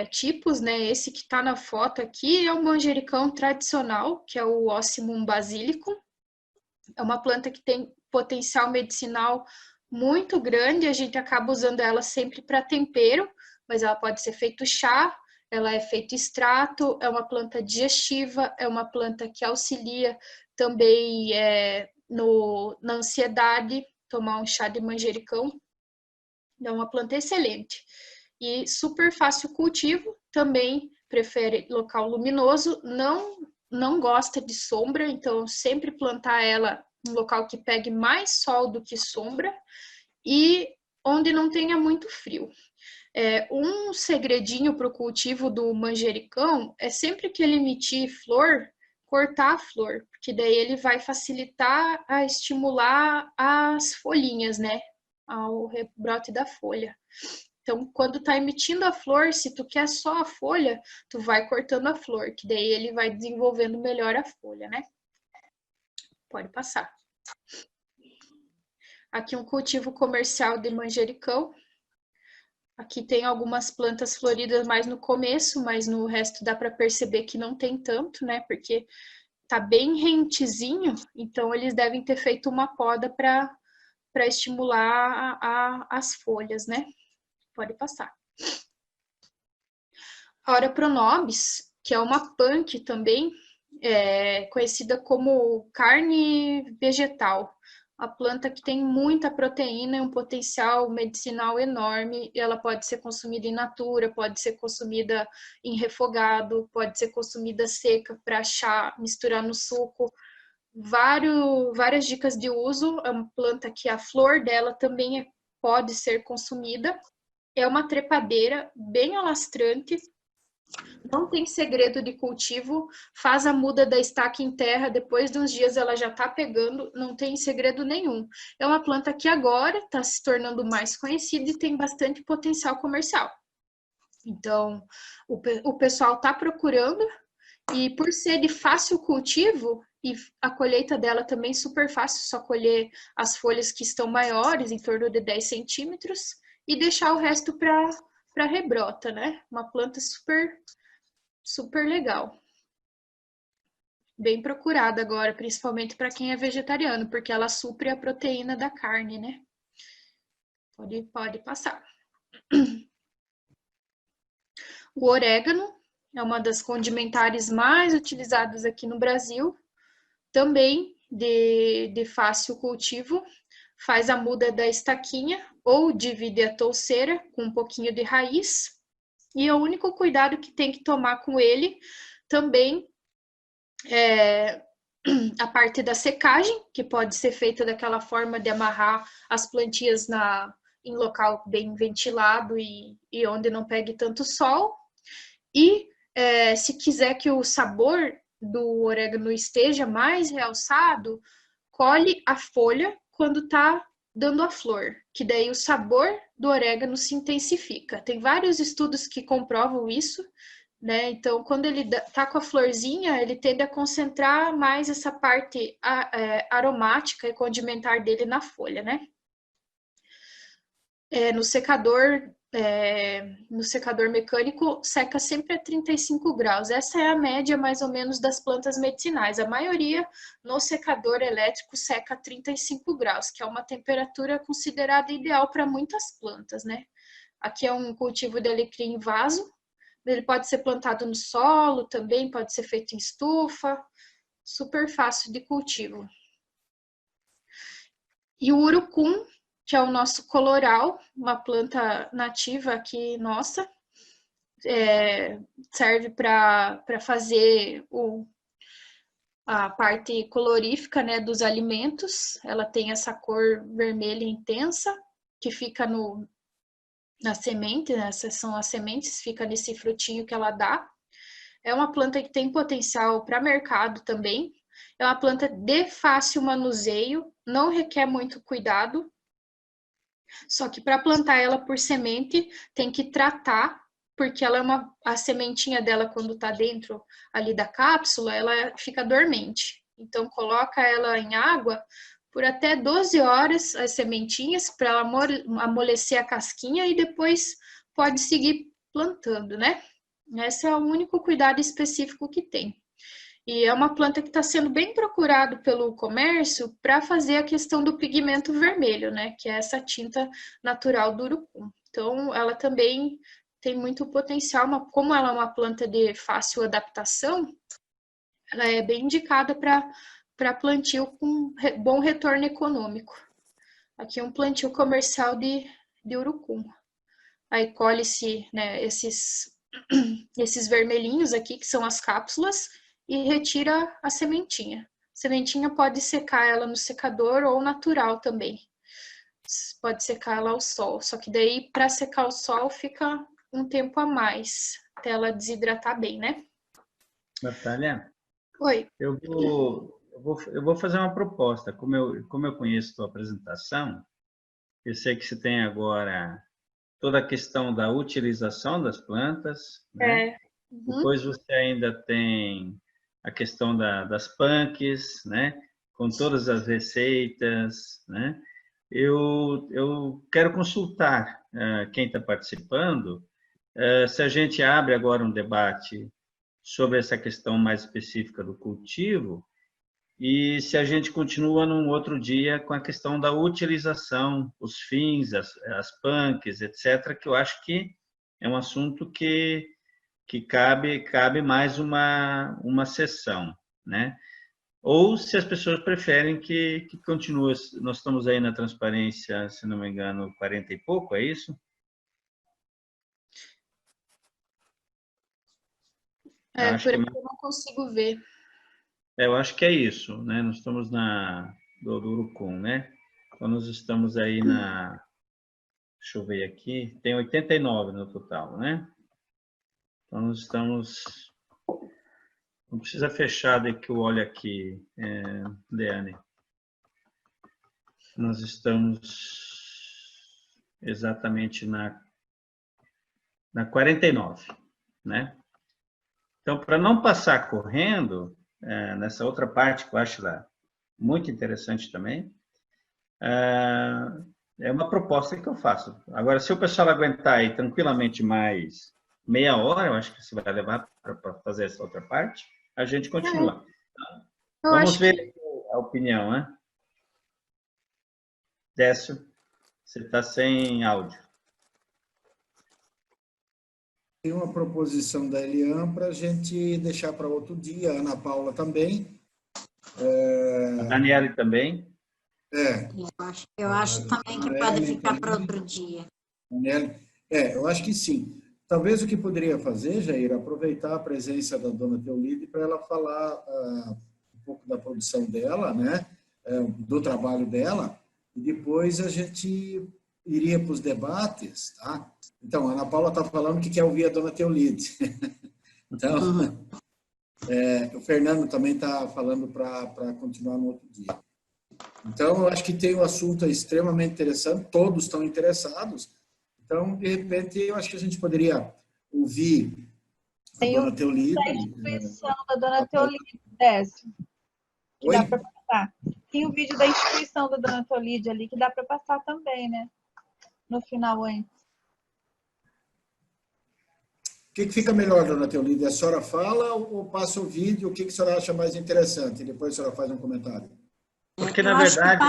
tipos, né? Esse que está na foto aqui é o manjericão tradicional, que é o Ocimum basilicum. É uma planta que tem potencial medicinal muito grande, a gente acaba usando ela sempre para tempero, mas ela pode ser feito chá, ela é feito extrato, é uma planta digestiva, é uma planta que auxilia também na ansiedade. Tomar um chá de manjericão é uma planta excelente. E super fácil cultivo, também prefere local luminoso, não não gosta de sombra, então sempre plantar ela em um local que pegue mais sol do que sombra e onde não tenha muito frio. Um segredinho para o cultivo do manjericão é sempre que ele emitir flor, cortar a flor, porque daí ele vai facilitar a estimular as folhinhas, né? Ao rebrote da folha. Então, quando tá emitindo a flor, se tu quer só a folha, tu vai cortando a flor, que daí ele vai desenvolvendo melhor a folha, né? Pode passar. Aqui um cultivo comercial de manjericão. Aqui tem algumas plantas floridas mais no começo, mas no resto dá para perceber que não tem tanto, né? Porque tá bem rentezinho, então eles devem ter feito uma poda para estimular as folhas, né? Pode passar. A Ora pronobis, que é uma punk também, conhecida como carne vegetal. A planta que tem muita proteína e um potencial medicinal enorme. Ela pode ser consumida in natura, pode ser consumida em refogado, pode ser consumida seca para chá, misturar no suco. Várias dicas de uso. É uma planta que a flor dela também pode ser consumida. É uma trepadeira bem alastrante. Não tem segredo de cultivo, faz a muda da estaca em terra, depois de uns dias ela já está pegando, não tem segredo nenhum. É uma planta que agora está se tornando mais conhecida e tem bastante potencial comercial. Então, o pessoal está procurando, e por ser de fácil cultivo, e a colheita dela também super fácil, só colher as folhas que estão maiores, em torno de 10 centímetros, e deixar o resto para rebrota, né? Uma planta super legal. Bem procurada agora, principalmente para quem é vegetariano, porque ela supre a proteína da carne, né? Pode passar. O orégano é uma das condimentares mais utilizadas aqui no Brasil, também de fácil cultivo. Faz a muda da estaquinha ou divide a touceira com um pouquinho de raiz. E o único cuidado que tem que tomar com ele também é a parte da secagem, que pode ser feita daquela forma de amarrar as plantinhas em local bem ventilado e onde não pegue tanto sol. E se quiser que o sabor do orégano esteja mais realçado, colhe a folha quando está dando a flor, que daí o sabor do orégano se intensifica. Tem vários estudos que comprovam isso, né? Então, quando ele tá com a florzinha, ele tende a concentrar mais essa parte aromática e condimentar dele na folha, né? No secador mecânico, seca sempre a 35 graus. Essa é a média, mais ou menos, das plantas medicinais. A maioria, no secador elétrico, seca a 35 graus, que é uma temperatura considerada ideal para muitas plantas, né? Aqui é um cultivo de alecrim em vaso. Ele pode ser plantado no solo também, pode ser feito em estufa. Super fácil de cultivo. E o urucum, que é o nosso coloral, uma planta nativa aqui nossa, serve para fazer a parte colorífica, né, dos alimentos. Ela tem essa cor vermelha intensa, que fica na semente, né? Essas são as sementes, fica nesse frutinho que ela dá. É uma planta que tem potencial para mercado também. É uma planta de fácil manuseio, não requer muito cuidado. Só que para plantar ela por semente, tem que tratar, porque ela a sementinha dela, quando está dentro ali da cápsula, ela fica dormente. Então, coloca ela em água por até 12 horas, as sementinhas, para ela amolecer a casquinha, e depois pode seguir plantando, né? Esse é o único cuidado específico que tem. E é uma planta que está sendo bem procurado pelo comércio para fazer a questão do pigmento vermelho, né? Que é essa tinta natural do urucum. Então, ela também tem muito potencial, como ela é uma planta de fácil adaptação, ela é bem indicada para plantio com bom retorno econômico. Aqui é um plantio comercial de urucum. Aí colhe-se, né, esses vermelhinhos aqui, que são as cápsulas, e retira a sementinha. A sementinha pode secar ela no secador ou natural também. Pode secar ela ao sol, só que daí para secar ao sol fica um tempo a mais, até ela desidratar bem, né? Natália? Oi. Eu vou fazer uma proposta. Como eu conheço a tua apresentação, eu sei que você tem agora toda a questão da utilização das plantas, né? Depois você ainda tem a questão das punks, né? Com todas as receitas, né? Eu quero consultar quem está participando, se a gente abre agora um debate sobre essa questão mais específica do cultivo e se a gente continua num outro dia com a questão da utilização, os fins, as punks, etc., que eu acho que é um assunto que cabe mais uma sessão, né? Ou se as pessoas preferem que continue. Nós estamos aí na transparência, se não me engano, 40 e pouco, é isso? Por aqui eu não consigo ver. Eu acho que é isso, né? Nós estamos do Urucum, né? Então, nós estamos aí deixa eu ver aqui, tem 89 no total, né? Então, nós estamos... Não precisa fechar daí que eu olho aqui, Leane. Nós estamos exatamente na 49, né? Então, para não passar correndo, nessa outra parte que eu acho muito interessante também, é uma proposta que eu faço. Agora, se o pessoal aguentar aí tranquilamente mais meia hora, eu acho que você vai levar para fazer essa outra parte, a gente continua. Vamos ver a opinião, né? Décio, você está sem áudio. Tem uma proposição da Eliane para a gente deixar para outro dia, a Ana Paula também. A Daniele também. Eu acho também que pode ficar para outro dia. Eu acho que sim. Talvez o que poderia fazer, Jair, aproveitar a presença da dona Teolide para ela falar um pouco da produção dela, né? Do trabalho dela, e depois a gente iria para os debates, tá? Então, a Ana Paula está falando que quer ouvir a dona Teolide. Então, o Fernando também está falando para continuar no outro dia. Então, eu acho que tem um assunto extremamente interessante, todos estão interessados. Então, de repente, eu acho que a gente poderia ouvir a dona Teolide. Tem a instituição da dona Teolide, Décio, que dá para passar. Tem o vídeo da instituição da dona Teolide ali, que dá para passar também, né? No final, antes. O que fica melhor, dona Teolide? A senhora fala ou passa o vídeo? O que a senhora acha mais interessante? E depois a senhora faz um comentário. Porque, na verdade...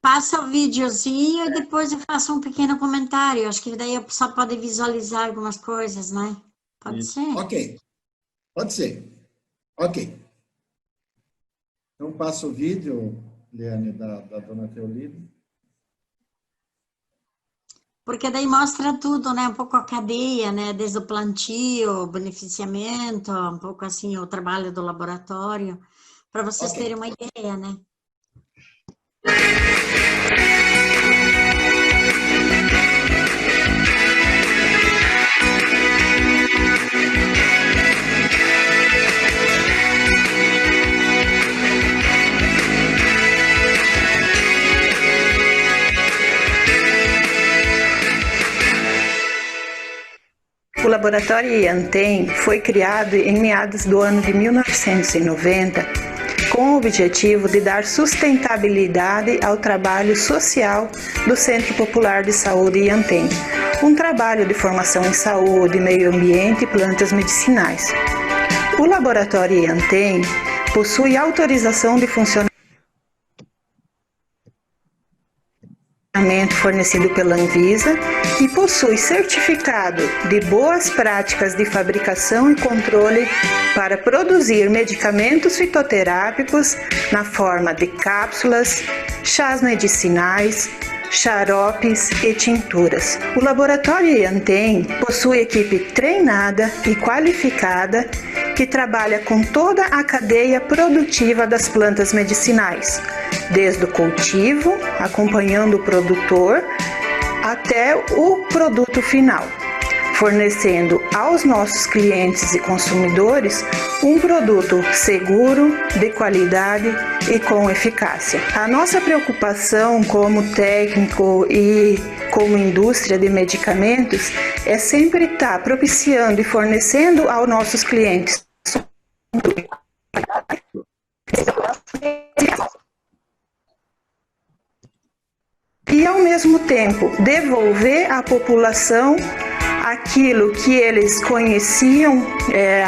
Passa o videozinho e depois eu faço um pequeno comentário. Acho que daí a pessoa pode visualizar algumas coisas, né? Pode ser? Ok. Pode ser. Ok. Então, passa o vídeo, Leane, da dona Teolide. Porque daí mostra tudo, né? Um pouco a cadeia, né? Desde o plantio, beneficiamento, um pouco assim o trabalho do laboratório, para vocês terem uma ideia, né? O Laboratório IANTEM foi criado em meados do ano de 1990 com o objetivo de dar sustentabilidade ao trabalho social do Centro Popular de Saúde IANTEM, um trabalho de formação em saúde, meio ambiente e plantas medicinais. O Laboratório IANTEM possui autorização de funcionamento fornecido pela Anvisa e possui certificado de boas práticas de fabricação e controle para produzir medicamentos fitoterápicos na forma de cápsulas, chás medicinais, xaropes e tinturas. O Laboratório IANTEM possui equipe treinada e qualificada que trabalha com toda a cadeia produtiva das plantas medicinais, desde o cultivo, acompanhando o produtor, até o produto final, fornecendo aos nossos clientes e consumidores um produto seguro, de qualidade e com eficácia. A nossa preocupação como técnico e como indústria de medicamentos é sempre estar propiciando e fornecendo aos nossos clientes e, ao mesmo tempo, devolver à população aquilo que eles conheciam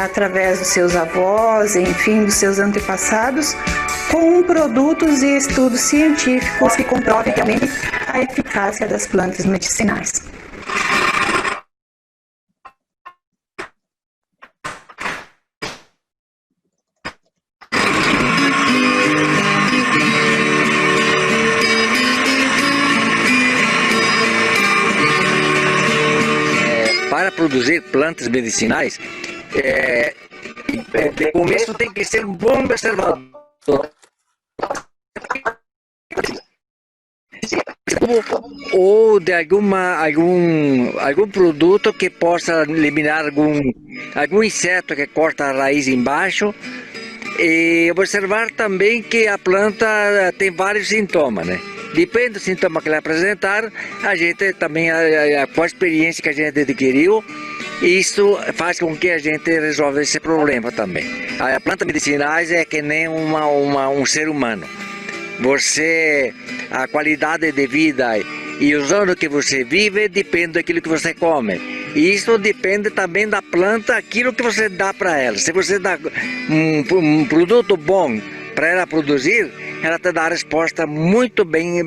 através dos seus avós, enfim, dos seus antepassados, com produtos e estudos científicos que comprovem realmente a eficácia das plantas medicinais. Para produzir plantas medicinais, de começo tem que ser um bom observador. Ou de algum produto que possa eliminar algum inseto que corta a raiz embaixo, e observar também que a planta tem vários sintomas, né? Depende do sintoma que ela apresentar, a gente também, com a experiência que a gente adquiriu, isso faz com que a gente resolva esse problema também. A planta medicinais é que nem um ser humano. A qualidade de vida e os anos que você vive depende daquilo que você come. E isso depende também da planta, aquilo que você dá para ela. Se você dá um produto bom para ela produzir, ela te dá a resposta muito bem